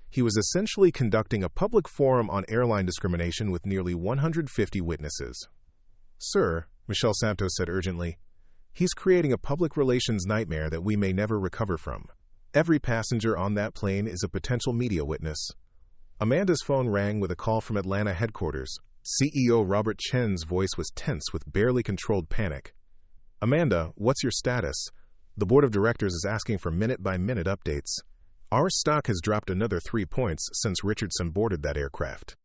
He was essentially conducting a public forum on airline discrimination with nearly 150 witnesses. "Sir," Michelle Santos said urgently, "he's creating a public relations nightmare that we may never recover from. Every passenger on that plane is a potential media witness." Amanda's phone rang with a call from Atlanta headquarters. CEO Robert Chen's voice was tense with barely controlled panic. "Amanda, what's your status? The board of directors is asking for minute-by-minute updates. Our stock has dropped another 3 points since Richardson boarded that aircraft."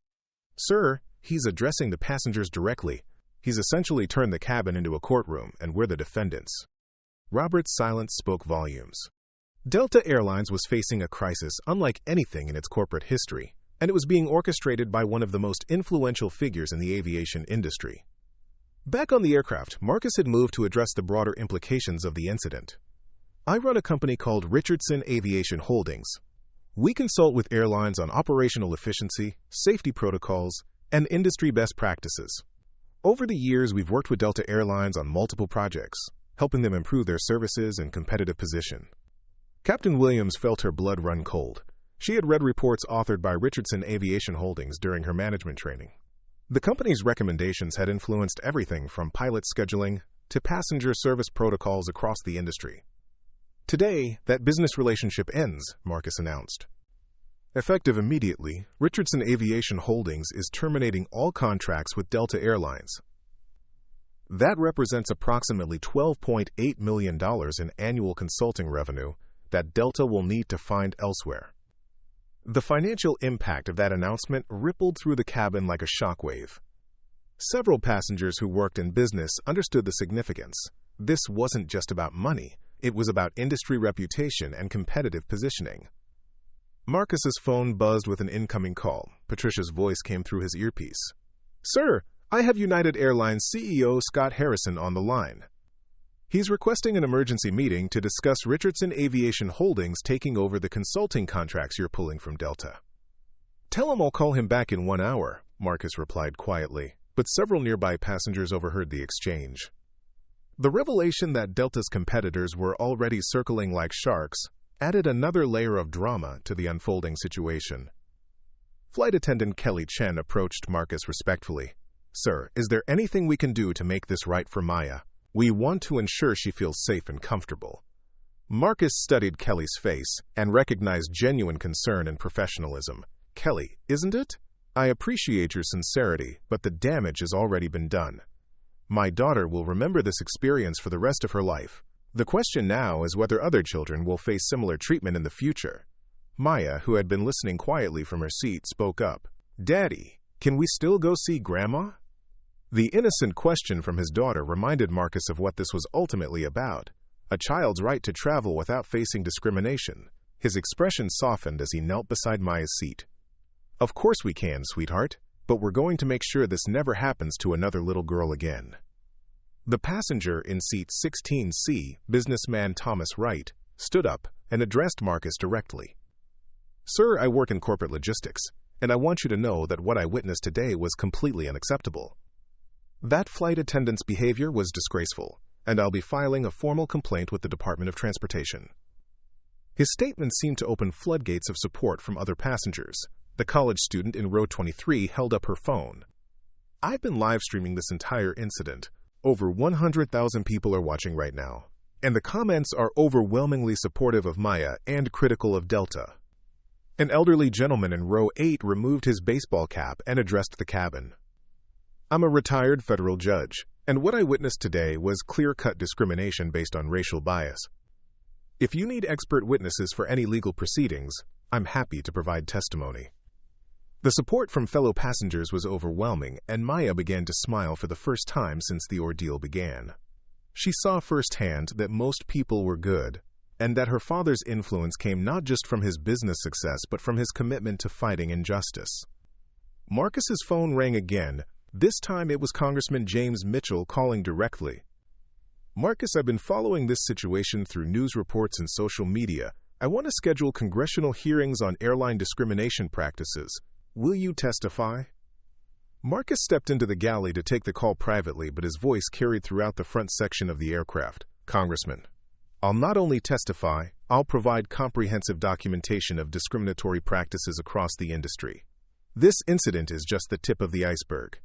"Sir, he's addressing the passengers directly. He's essentially turned the cabin into a courtroom, and we're the defendants." Robert's silence spoke volumes. Delta Airlines was facing a crisis unlike anything in its corporate history, and it was being orchestrated by one of the most influential figures in the aviation industry. Back on the aircraft, Marcus had moved to address the broader implications of the incident. "I run a company called Richardson Aviation Holdings. We consult with airlines on operational efficiency, safety protocols, and industry best practices. Over the years, we've worked with Delta Airlines on multiple projects, helping them improve their services and competitive position." Captain Williams felt her blood run cold. She had read reports authored by Richardson Aviation Holdings during her management training. The company's recommendations had influenced everything from pilot scheduling to passenger service protocols across the industry. "Today, that business relationship ends," Marcus announced. Effective immediately, Richardson Aviation Holdings is terminating all contracts with Delta Airlines. That represents approximately $12.8 million in annual consulting revenue that Delta will need to find elsewhere. The financial impact of that announcement rippled through the cabin like a shockwave. Several passengers who worked in business understood the significance. This wasn't just about money, it was about industry reputation and competitive positioning. Marcus's phone buzzed with an incoming call. Patricia's voice came through his earpiece. "Sir, I have United Airlines CEO Scott Harrison on the line. He's requesting an emergency meeting to discuss Richardson Aviation Holdings taking over the consulting contracts you're pulling from Delta." "Tell him I'll call him back in 1 hour," Marcus replied quietly, but several nearby passengers overheard the exchange. The revelation that Delta's competitors were already circling like sharks added another layer of drama to the unfolding situation. Flight attendant Kelly Chen approached Marcus respectfully. "Sir, is there anything we can do to make this right for Maya? We want to ensure she feels safe and comfortable." Marcus studied Kelly's face and recognized genuine concern and professionalism. "Kelly, isn't it? I appreciate your sincerity, but the damage has already been done. My daughter will remember this experience for the rest of her life. The question now is whether other children will face similar treatment in the future." Maya, who had been listening quietly from her seat, spoke up. "Daddy, can we still go see Grandma?" The innocent question from his daughter reminded Marcus of what this was ultimately about, a child's right to travel without facing discrimination. His expression softened as he knelt beside Maya's seat. "Of course we can, sweetheart, but we're going to make sure this never happens to another little girl again." The passenger in seat 16C, businessman Thomas Wright, stood up and addressed Marcus directly. "Sir, I work in corporate logistics, and I want you to know that what I witnessed today was completely unacceptable. That flight attendant's behavior was disgraceful, and I'll be filing a formal complaint with the Department of Transportation." His statement seemed to open floodgates of support from other passengers. The college student in row 23 held up her phone. "I've been live streaming this entire incident. Over 100,000 people are watching right now, and the comments are overwhelmingly supportive of Maya and critical of Delta." An elderly gentleman in row 8 removed his baseball cap and addressed the cabin. "I'm a retired federal judge, and what I witnessed today was clear-cut discrimination based on racial bias. If you need expert witnesses for any legal proceedings, I'm happy to provide testimony." The support from fellow passengers was overwhelming, and Maya began to smile for the first time since the ordeal began. She saw firsthand that most people were good, and that her father's influence came not just from his business success but from his commitment to fighting injustice. Marcus's phone rang again. This time it was Congressman James Mitchell calling directly. "Marcus, I've been following this situation through news reports and social media. I want to schedule congressional hearings on airline discrimination practices. Will you testify?" Marcus stepped into the galley to take the call privately, but his voice carried throughout the front section of the aircraft. "Congressman, I'll not only testify, I'll provide comprehensive documentation of discriminatory practices across the industry. This incident is just the tip of the iceberg."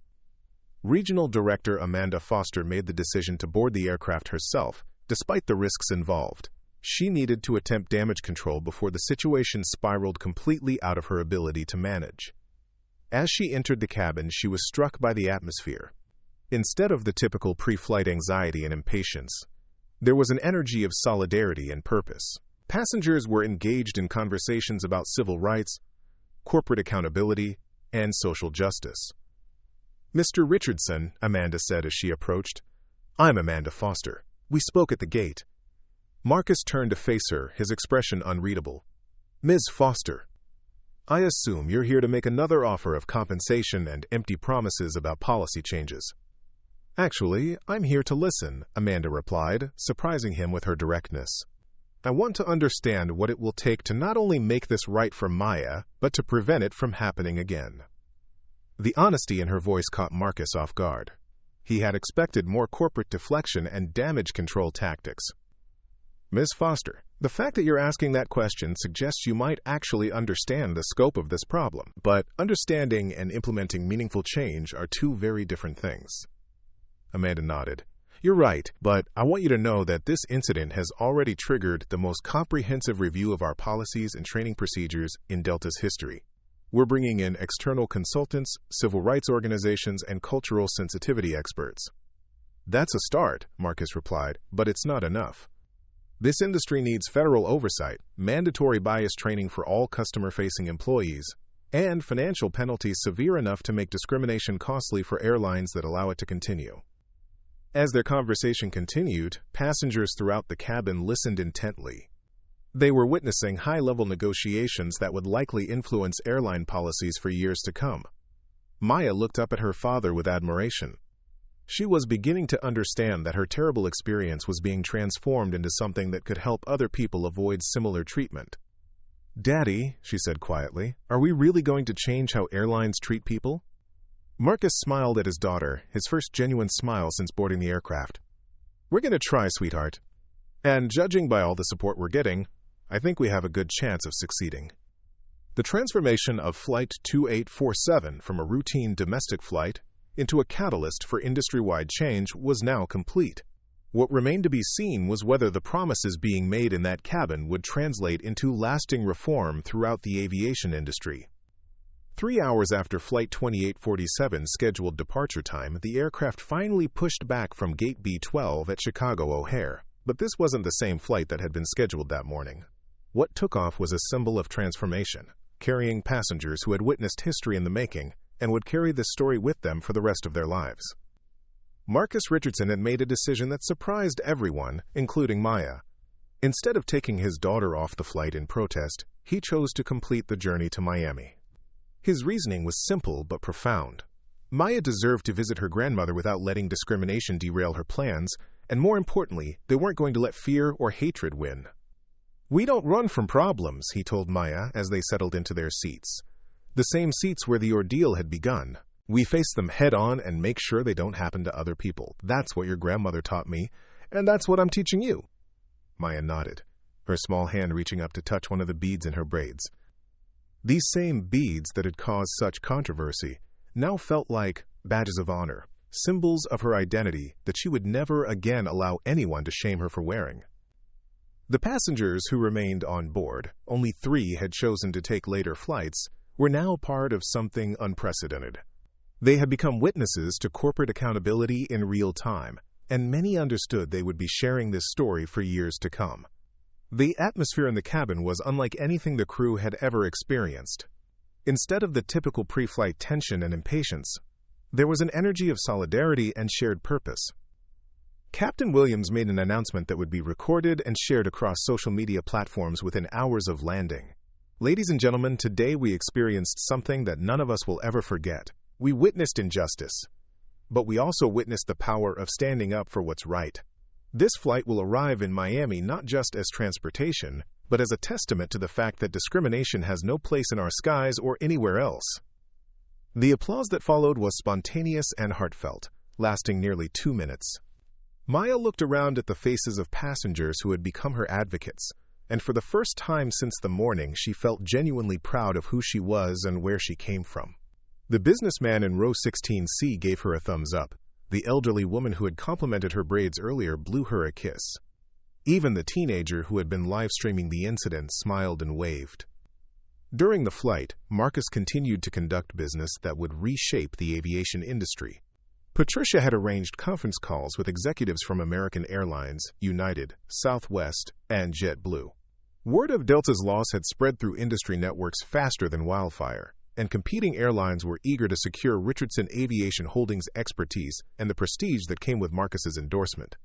Regional Director Amanda Foster made the decision to board the aircraft herself, despite the risks involved. She needed to attempt damage control before the situation spiraled completely out of her ability to manage. As she entered the cabin, she was struck by the atmosphere. Instead of the typical pre-flight anxiety and impatience, there was an energy of solidarity and purpose. Passengers were engaged in conversations about civil rights, corporate accountability, and social justice. "Mr. Richardson," Amanda said as she approached. "I'm Amanda Foster. We spoke at the gate." Marcus turned to face her, his expression unreadable. "Ms. Foster, I assume you're here to make another offer of compensation and empty promises about policy changes." "Actually, I'm here to listen," Amanda replied, surprising him with her directness. "I want to understand what it will take to not only make this right for Maya, but to prevent it from happening again." The honesty in her voice caught Marcus off guard. He had expected more corporate deflection and damage control tactics. "Ms. Foster, the fact that you're asking that question suggests you might actually understand the scope of this problem, but understanding and implementing meaningful change are two very different things." Amanda nodded. "You're right, but I want you to know that this incident has already triggered the most comprehensive review of our policies and training procedures in Delta's history. We're bringing in external consultants, civil rights organizations, and cultural sensitivity experts." "That's a start," Marcus replied, "but it's not enough. This industry needs federal oversight, mandatory bias training for all customer-facing employees, and financial penalties severe enough to make discrimination costly for airlines that allow it to continue." As their conversation continued, passengers throughout the cabin listened intently. They were witnessing high-level negotiations that would likely influence airline policies for years to come. Maya looked up at her father with admiration. She was beginning to understand that her terrible experience was being transformed into something that could help other people avoid similar treatment. "Daddy," she said quietly, "are we really going to change how airlines treat people?" Marcus smiled at his daughter, his first genuine smile since boarding the aircraft. "We're going to try, sweetheart. And judging by all the support we're getting, I think we have a good chance of succeeding." The transformation of Flight 2847 from a routine domestic flight into a catalyst for industry-wide change was now complete. What remained to be seen was whether the promises being made in that cabin would translate into lasting reform throughout the aviation industry. 3 hours after Flight 2847's scheduled departure time, the aircraft finally pushed back from Gate B-12 at Chicago O'Hare. But this wasn't the same flight that had been scheduled that morning. What took off was a symbol of transformation, carrying passengers who had witnessed history in the making and would carry this story with them for the rest of their lives. Marcus Richardson had made a decision that surprised everyone, including Maya. Instead of taking his daughter off the flight in protest, he chose to complete the journey to Miami. His reasoning was simple but profound. Maya deserved to visit her grandmother without letting discrimination derail her plans, and more importantly, they weren't going to let fear or hatred win. "We don't run from problems," he told Maya as they settled into their seats. The same seats where the ordeal had begun. "We face them head-on and make sure they don't happen to other people. That's what your grandmother taught me, and that's what I'm teaching you." Maya nodded, her small hand reaching up to touch one of the beads in her braids. These same beads that had caused such controversy now felt like badges of honor, symbols of her identity that she would never again allow anyone to shame her for wearing. The passengers who remained on board, only 3 had chosen to take later flights, were now part of something unprecedented. They had become witnesses to corporate accountability in real time, and many understood they would be sharing this story for years to come. The atmosphere in the cabin was unlike anything the crew had ever experienced. Instead of the typical pre-flight tension and impatience, there was an energy of solidarity and shared purpose. Captain Williams made an announcement that would be recorded and shared across social media platforms within hours of landing. "Ladies and gentlemen, today we experienced something that none of us will ever forget. We witnessed injustice, but we also witnessed the power of standing up for what's right. This flight will arrive in Miami not just as transportation, but as a testament to the fact that discrimination has no place in our skies or anywhere else." The applause that followed was spontaneous and heartfelt, lasting nearly 2 minutes. Maya looked around at the faces of passengers who had become her advocates, and for the first time since the morning she felt genuinely proud of who she was and where she came from. The businessman in row 16C gave her a thumbs up. The elderly woman who had complimented her braids earlier blew her a kiss. Even the teenager who had been live-streaming the incident smiled and waved. During the flight, Marcus continued to conduct business that would reshape the aviation industry. Patricia had arranged conference calls with executives from American Airlines, United, Southwest, and JetBlue. Word of Delta's loss had spread through industry networks faster than wildfire, and competing airlines were eager to secure Richardson Aviation Holdings' expertise and the prestige that came with Marcus's endorsement.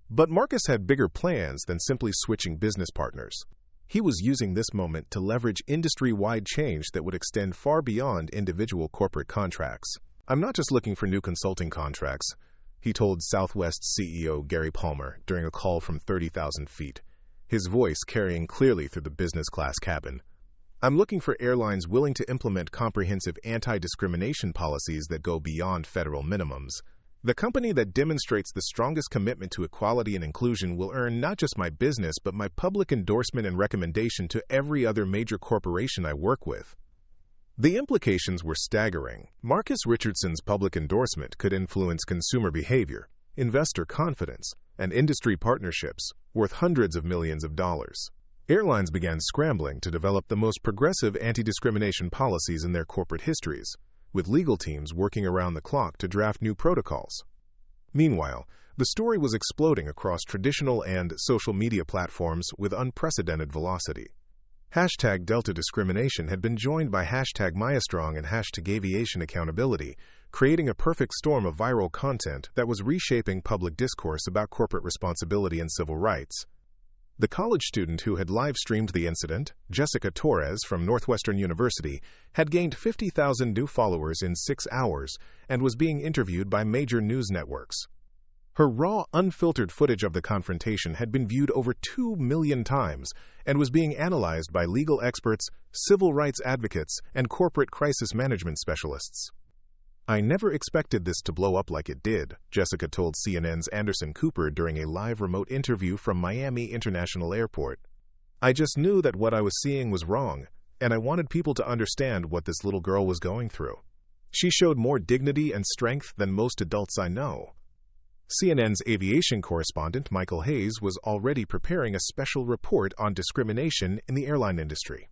But Marcus had bigger plans than simply switching business partners. He was using this moment to leverage industry-wide change that would extend far beyond individual corporate contracts. "I'm not just looking for new consulting contracts," he told Southwest CEO Gary Palmer during a call from 30,000 feet, his voice carrying clearly through the business class cabin. "I'm looking for airlines willing to implement comprehensive anti-discrimination policies that go beyond federal minimums. The company that demonstrates the strongest commitment to equality and inclusion will earn not just my business but my public endorsement and recommendation to every other major corporation I work with." The implications were staggering. Marcus Richardson's public endorsement could influence consumer behavior, investor confidence, and industry partnerships worth hundreds of millions of dollars. Airlines began scrambling to develop the most progressive anti-discrimination policies in their corporate histories, with legal teams working around the clock to draft new protocols. Meanwhile, the story was exploding across traditional and social media platforms with unprecedented velocity. Hashtag Delta Discrimination had been joined by hashtag MayaStrong and hashtag Aviation Accountability, creating a perfect storm of viral content that was reshaping public discourse about corporate responsibility and civil rights. The college student who had live-streamed the incident, Jessica Torres from Northwestern University, had gained 50,000 new followers in 6 hours and was being interviewed by major news networks. Her raw, unfiltered footage of the confrontation had been viewed over 2 million times and was being analyzed by legal experts, civil rights advocates, and corporate crisis management specialists. "I never expected this to blow up like it did," Jessica told CNN's Anderson Cooper during a live remote interview from Miami International Airport. "I just knew that what I was seeing was wrong, and I wanted people to understand what this little girl was going through. She showed more dignity and strength than most adults I know." CNN's aviation correspondent Michael Hayes was already preparing a special report on discrimination in the airline industry.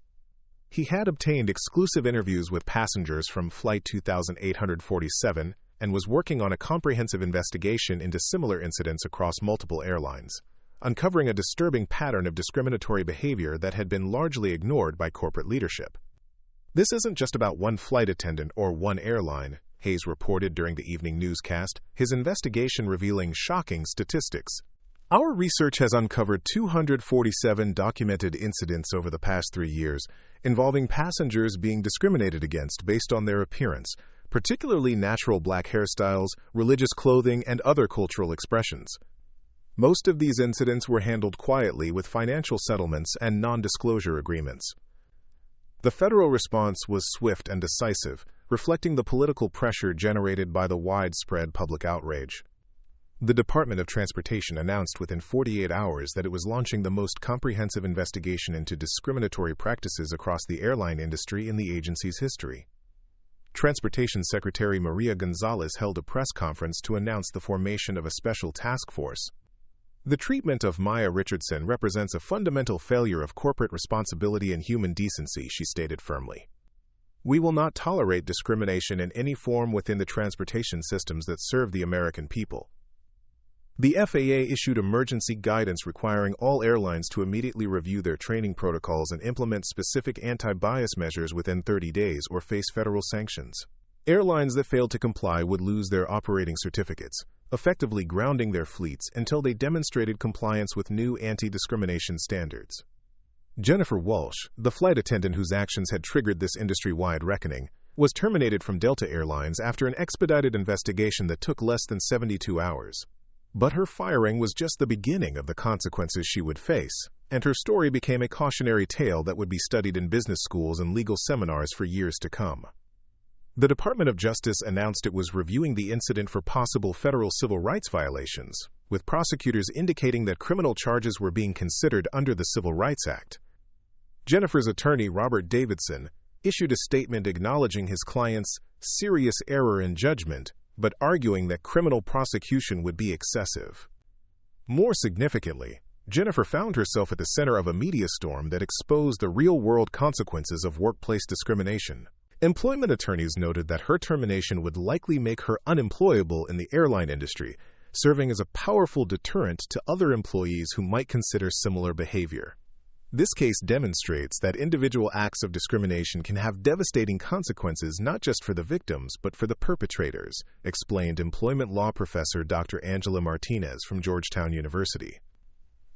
He had obtained exclusive interviews with passengers from Flight 2847 and was working on a comprehensive investigation into similar incidents across multiple airlines, uncovering a disturbing pattern of discriminatory behavior that had been largely ignored by corporate leadership. "This isn't just about one flight attendant or one airline," Hayes reported during the evening newscast, his investigation revealing shocking statistics. "Our research has uncovered 247 documented incidents over the past 3 years involving passengers being discriminated against based on their appearance, particularly natural black hairstyles, religious clothing, and other cultural expressions. Most of these incidents were handled quietly with financial settlements and non-disclosure agreements." The federal response was swift and decisive, reflecting the political pressure generated by the widespread public outrage. The Department of Transportation announced within 48 hours that it was launching the most comprehensive investigation into discriminatory practices across the airline industry in the agency's history. Transportation Secretary Maria Gonzalez held a press conference to announce the formation of a special task force. "The treatment of Maya Richardson represents a fundamental failure of corporate responsibility and human decency," she stated firmly. "We will not tolerate discrimination in any form within the transportation systems that serve the American people." The FAA issued emergency guidance requiring all airlines to immediately review their training protocols and implement specific anti-bias measures within 30 days or face federal sanctions. Airlines that failed to comply would lose their operating certificates, effectively grounding their fleets until they demonstrated compliance with new anti-discrimination standards. Jennifer Walsh, the flight attendant whose actions had triggered this industry-wide reckoning, was terminated from Delta Airlines after an expedited investigation that took less than 72 hours. But her firing was just the beginning of the consequences she would face, and her story became a cautionary tale that would be studied in business schools and legal seminars for years to come. The Department of Justice announced it was reviewing the incident for possible federal civil rights violations, with prosecutors indicating that criminal charges were being considered under the Civil Rights Act. Jennifer's attorney, Robert Davidson, issued a statement acknowledging his client's serious error in judgment, but arguing that criminal prosecution would be excessive. More significantly, Jennifer found herself at the center of a media storm that exposed the real-world consequences of workplace discrimination. Employment attorneys noted that her termination would likely make her unemployable in the airline industry, serving as a powerful deterrent to other employees who might consider similar behavior. This case demonstrates that individual acts of discrimination can have devastating consequences not just for the victims but for the perpetrators, explained employment law professor Dr. Angela Martinez from Georgetown University.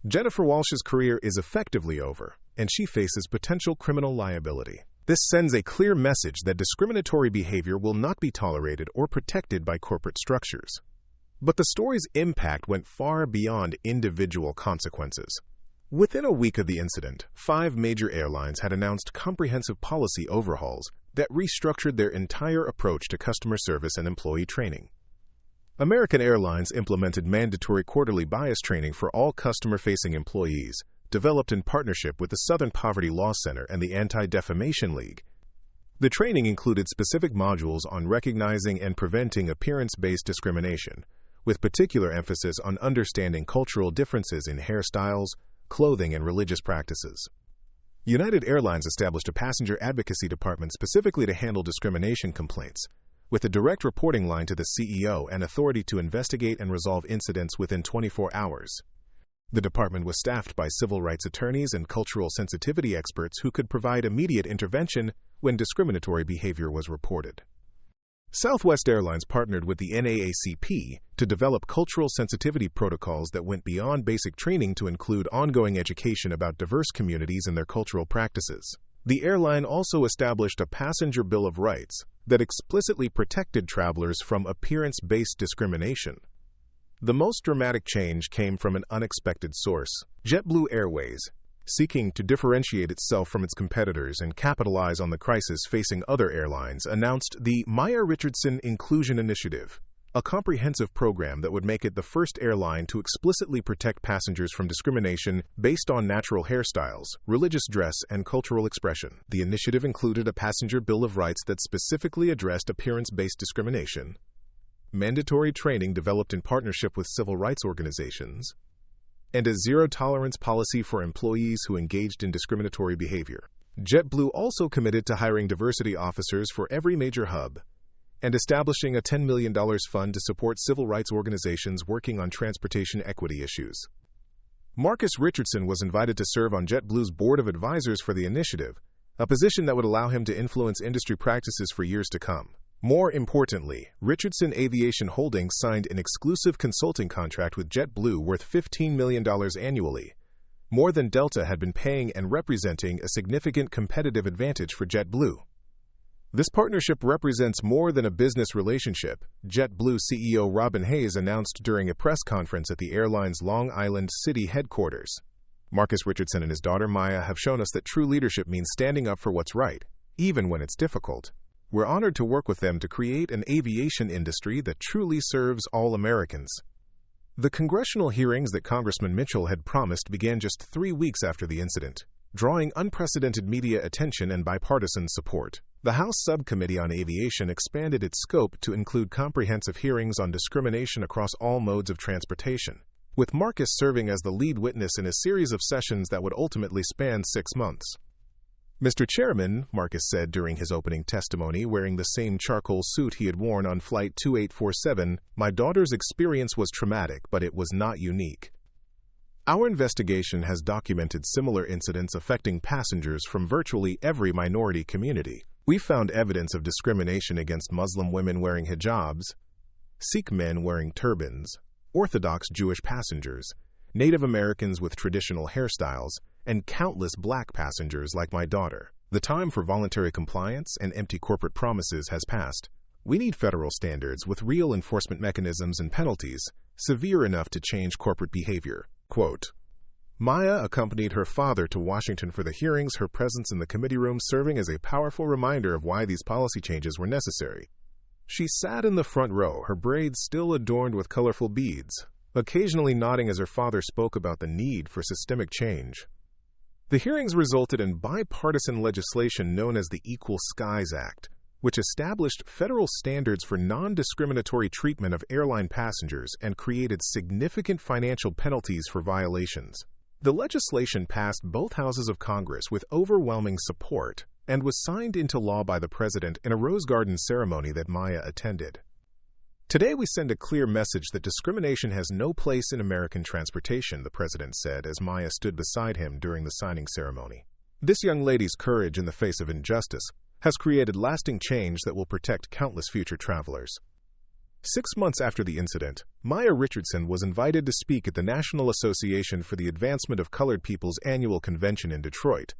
Jennifer Walsh's career is effectively over, and she faces potential criminal liability. This sends a clear message that discriminatory behavior will not be tolerated or protected by corporate structures. But the story's impact went far beyond individual consequences. Within a week of the incident, 5 major airlines had announced comprehensive policy overhauls that restructured their entire approach to customer service and employee training. American Airlines implemented mandatory quarterly bias training for all customer-facing employees, developed in partnership with the Southern Poverty Law Center and the Anti-Defamation League. The training included specific modules on recognizing and preventing appearance-based discrimination, with particular emphasis on understanding cultural differences in hairstyles, clothing, and religious practices. United Airlines established a passenger advocacy department specifically to handle discrimination complaints, with a direct reporting line to the CEO and authority to investigate and resolve incidents within 24 hours. The department was staffed by civil rights attorneys and cultural sensitivity experts who could provide immediate intervention when discriminatory behavior was reported. Southwest Airlines partnered with the NAACP to develop cultural sensitivity protocols that went beyond basic training to include ongoing education about diverse communities and their cultural practices. The airline also established a passenger bill of rights that explicitly protected travelers from appearance-based discrimination. The most dramatic change came from an unexpected source: JetBlue Airways, seeking to differentiate itself from its competitors and capitalize on the crisis facing other airlines, announced the Maya Richardson Inclusion Initiative, a comprehensive program that would make it the first airline to explicitly protect passengers from discrimination based on natural hairstyles, religious dress, and cultural expression. The initiative included a passenger bill of rights that specifically addressed appearance-based discrimination, mandatory training developed in partnership with civil rights organizations, and a zero-tolerance policy for employees who engaged in discriminatory behavior. JetBlue also committed to hiring diversity officers for every major hub and establishing a $10 million fund to support civil rights organizations working on transportation equity issues. Marcus Richardson was invited to serve on JetBlue's board of advisors for the initiative, a position that would allow him to influence industry practices for years to come. More importantly, Richardson Aviation Holdings signed an exclusive consulting contract with JetBlue worth $15 million annually, more than Delta had been paying and representing a significant competitive advantage for JetBlue. This partnership represents more than a business relationship, JetBlue CEO Robin Hayes announced during a press conference at the airline's Long Island City headquarters. Marcus Richardson and his daughter Maya have shown us that true leadership means standing up for what's right, even when it's difficult. We're honored to work with them to create an aviation industry that truly serves all Americans. The congressional hearings that Congressman Mitchell had promised began just 3 weeks after the incident, drawing unprecedented media attention and bipartisan support. The House Subcommittee on Aviation expanded its scope to include comprehensive hearings on discrimination across all modes of transportation, with Marcus serving as the lead witness in a series of sessions that would ultimately span 6 months. Mr. Chairman, Marcus said during his opening testimony, wearing the same charcoal suit he had worn on Flight 2847, "My daughter's experience was traumatic, but it was not unique. Our investigation has documented similar incidents affecting passengers from virtually every minority community. We found evidence of discrimination against Muslim women wearing hijabs, Sikh men wearing turbans, Orthodox Jewish passengers, Native Americans with traditional hairstyles, and countless black passengers like my daughter. The time for voluntary compliance and empty corporate promises has passed. We need federal standards with real enforcement mechanisms and penalties, severe enough to change corporate behavior." Quote, Maya accompanied her father to Washington for the hearings, her presence in the committee room serving as a powerful reminder of why these policy changes were necessary. She sat in the front row, her braids still adorned with colorful beads, occasionally nodding as her father spoke about the need for systemic change. The hearings resulted in bipartisan legislation known as the Equal Skies Act, which established federal standards for non-discriminatory treatment of airline passengers and created significant financial penalties for violations. The legislation passed both houses of Congress with overwhelming support and was signed into law by the president in a Rose Garden ceremony that Maya attended. Today we send a clear message that discrimination has no place in American transportation, the president said as Maya stood beside him during the signing ceremony. This young lady's courage in the face of injustice has created lasting change that will protect countless future travelers. 6 months after the incident, Maya Richardson was invited to speak at the National Association for the Advancement of Colored People's annual convention in Detroit.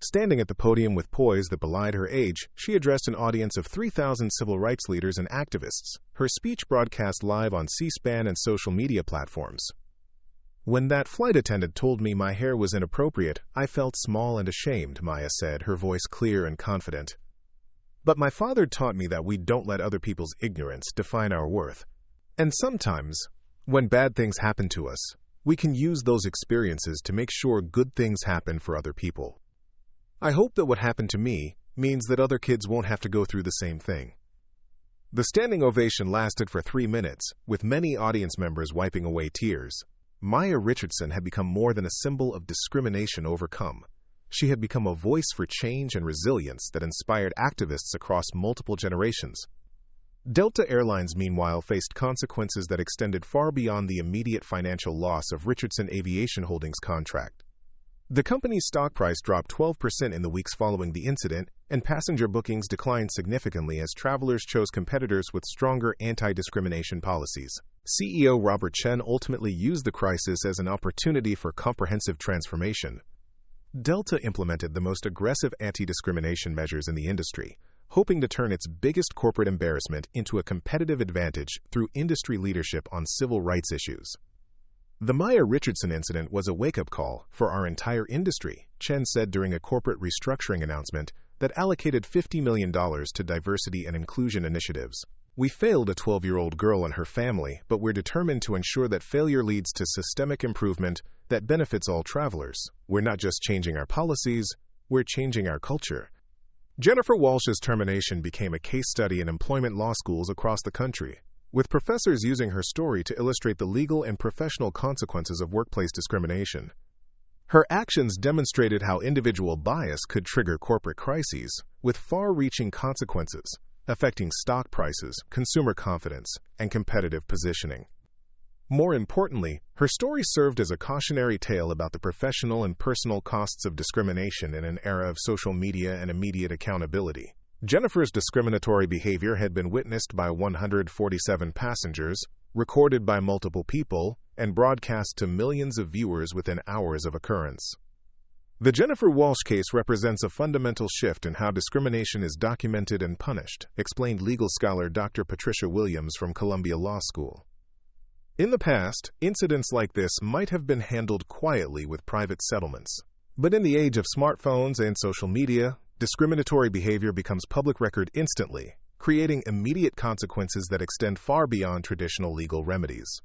Standing at the podium with poise that belied her age, she addressed an audience of 3,000 civil rights leaders and activists, her speech broadcast live on C-SPAN and social media platforms. "When that flight attendant told me my hair was inappropriate, I felt small and ashamed," Maya said, her voice clear and confident. "But my father taught me that we don't let other people's ignorance define our worth. And sometimes, when bad things happen to us, we can use those experiences to make sure good things happen for other people. I hope that what happened to me means that other kids won't have to go through the same thing." The standing ovation lasted for 3 minutes, with many audience members wiping away tears. Maya Richardson had become more than a symbol of discrimination overcome. She had become a voice for change and resilience that inspired activists across multiple generations. Delta Airlines, meanwhile, faced consequences that extended far beyond the immediate financial loss of Richardson Aviation Holdings' contract. The company's stock price dropped 12% in the weeks following the incident, and passenger bookings declined significantly as travelers chose competitors with stronger anti-discrimination policies. CEO Robert Chen ultimately used the crisis as an opportunity for comprehensive transformation. Delta implemented the most aggressive anti-discrimination measures in the industry, hoping to turn its biggest corporate embarrassment into a competitive advantage through industry leadership on civil rights issues. "The Maya Richardson incident was a wake-up call for our entire industry," Chen said during a corporate restructuring announcement that allocated $50 million to diversity and inclusion initiatives. "We failed a 12-year-old girl and her family, but we're determined to ensure that failure leads to systemic improvement that benefits all travelers. We're not just changing our policies, we're changing our culture." Jennifer Walsh's termination became a case study in employment law schools across the country, with professors using her story to illustrate the legal and professional consequences of workplace discrimination. Her actions demonstrated how individual bias could trigger corporate crises, with far-reaching consequences affecting stock prices, consumer confidence, and competitive positioning. More importantly, her story served as a cautionary tale about the professional and personal costs of discrimination in an era of social media and immediate accountability. Jennifer's discriminatory behavior had been witnessed by 147 passengers, recorded by multiple people, and broadcast to millions of viewers within hours of occurrence. The Jennifer Walsh case represents a fundamental shift in how discrimination is documented and punished, explained legal scholar Dr. Patricia Williams from Columbia Law School. In the past, incidents like this might have been handled quietly with private settlements. But in the age of smartphones and social media, discriminatory behavior becomes public record instantly, creating immediate consequences that extend far beyond traditional legal remedies.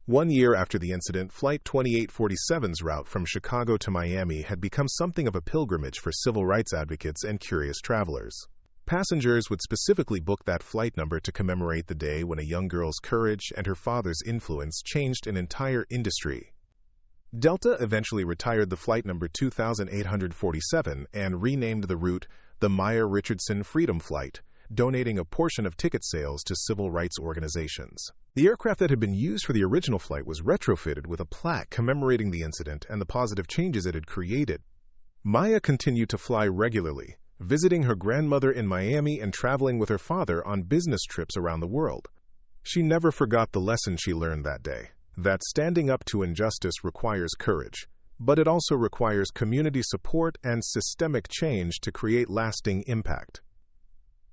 1 year after the incident, Flight 2847's route from Chicago to Miami had become something of a pilgrimage for civil rights advocates and curious travelers. Passengers would specifically book that flight number to commemorate the day when a young girl's courage and her father's influence changed an entire industry. Delta eventually retired the flight number 2847 and renamed the route the Maya Richardson Freedom Flight, donating a portion of ticket sales to civil rights organizations. The aircraft that had been used for the original flight was retrofitted with a plaque commemorating the incident and the positive changes it had created. Maya continued to fly regularly, visiting her grandmother in Miami and traveling with her father on business trips around the world. She never forgot the lesson she learned that day, that standing up to injustice requires courage, but it also requires community support and systemic change to create lasting impact.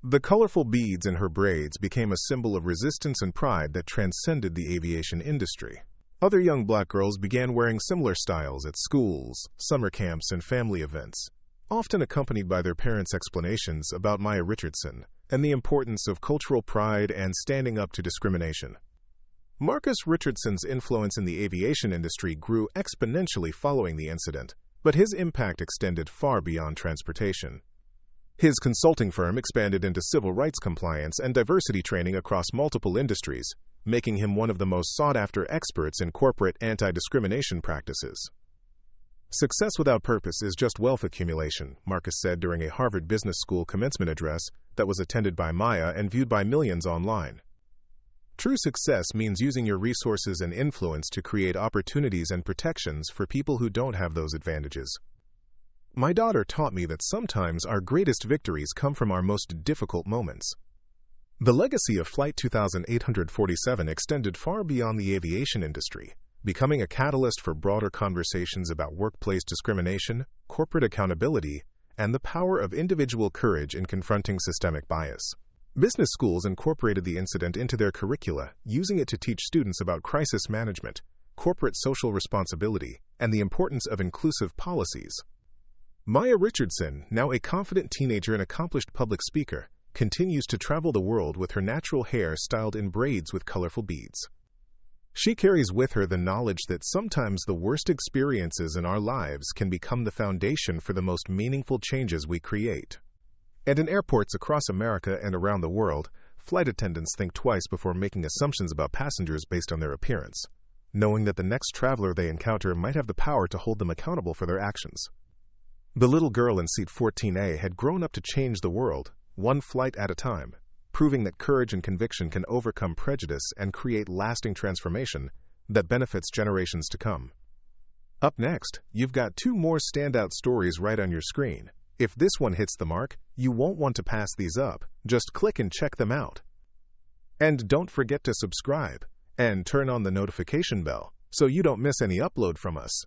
The colorful beads in her braids became a symbol of resistance and pride that transcended the aviation industry. Other young black girls began wearing similar styles at schools, summer camps, and family events, often accompanied by their parents' explanations about Maya Richardson and the importance of cultural pride and standing up to discrimination. Marcus Richardson's influence in the aviation industry grew exponentially following the incident, but his impact extended far beyond transportation. His consulting firm expanded into civil rights compliance and diversity training across multiple industries, making him one of the most sought-after experts in corporate anti-discrimination practices. "Success without purpose is just wealth accumulation," Marcus said during a Harvard Business School commencement address that was attended by Maya and viewed by millions online. True success means using your resources and influence to create opportunities and protections for people who don't have those advantages. My daughter taught me that sometimes our greatest victories come from our most difficult moments. The legacy of Flight 2847 extended far beyond the aviation industry, becoming a catalyst for broader conversations about workplace discrimination, corporate accountability, and the power of individual courage in confronting systemic bias. Business schools incorporated the incident into their curricula, using it to teach students about crisis management, corporate social responsibility, and the importance of inclusive policies. Maya Richardson, now a confident teenager and accomplished public speaker, continues to travel the world with her natural hair styled in braids with colorful beads. She carries with her the knowledge that sometimes the worst experiences in our lives can become the foundation for the most meaningful changes we create. And in airports across America and around the world, flight attendants think twice before making assumptions about passengers based on their appearance, knowing that the next traveler they encounter might have the power to hold them accountable for their actions. The little girl in seat 14A had grown up to change the world, one flight at a time, proving that courage and conviction can overcome prejudice and create lasting transformation that benefits generations to come. Up next, you've got two more standout stories right on your screen. If this one hits the mark, you won't want to pass these up. Just click and check them out. And don't forget to subscribe and turn on the notification bell so you don't miss any upload from us.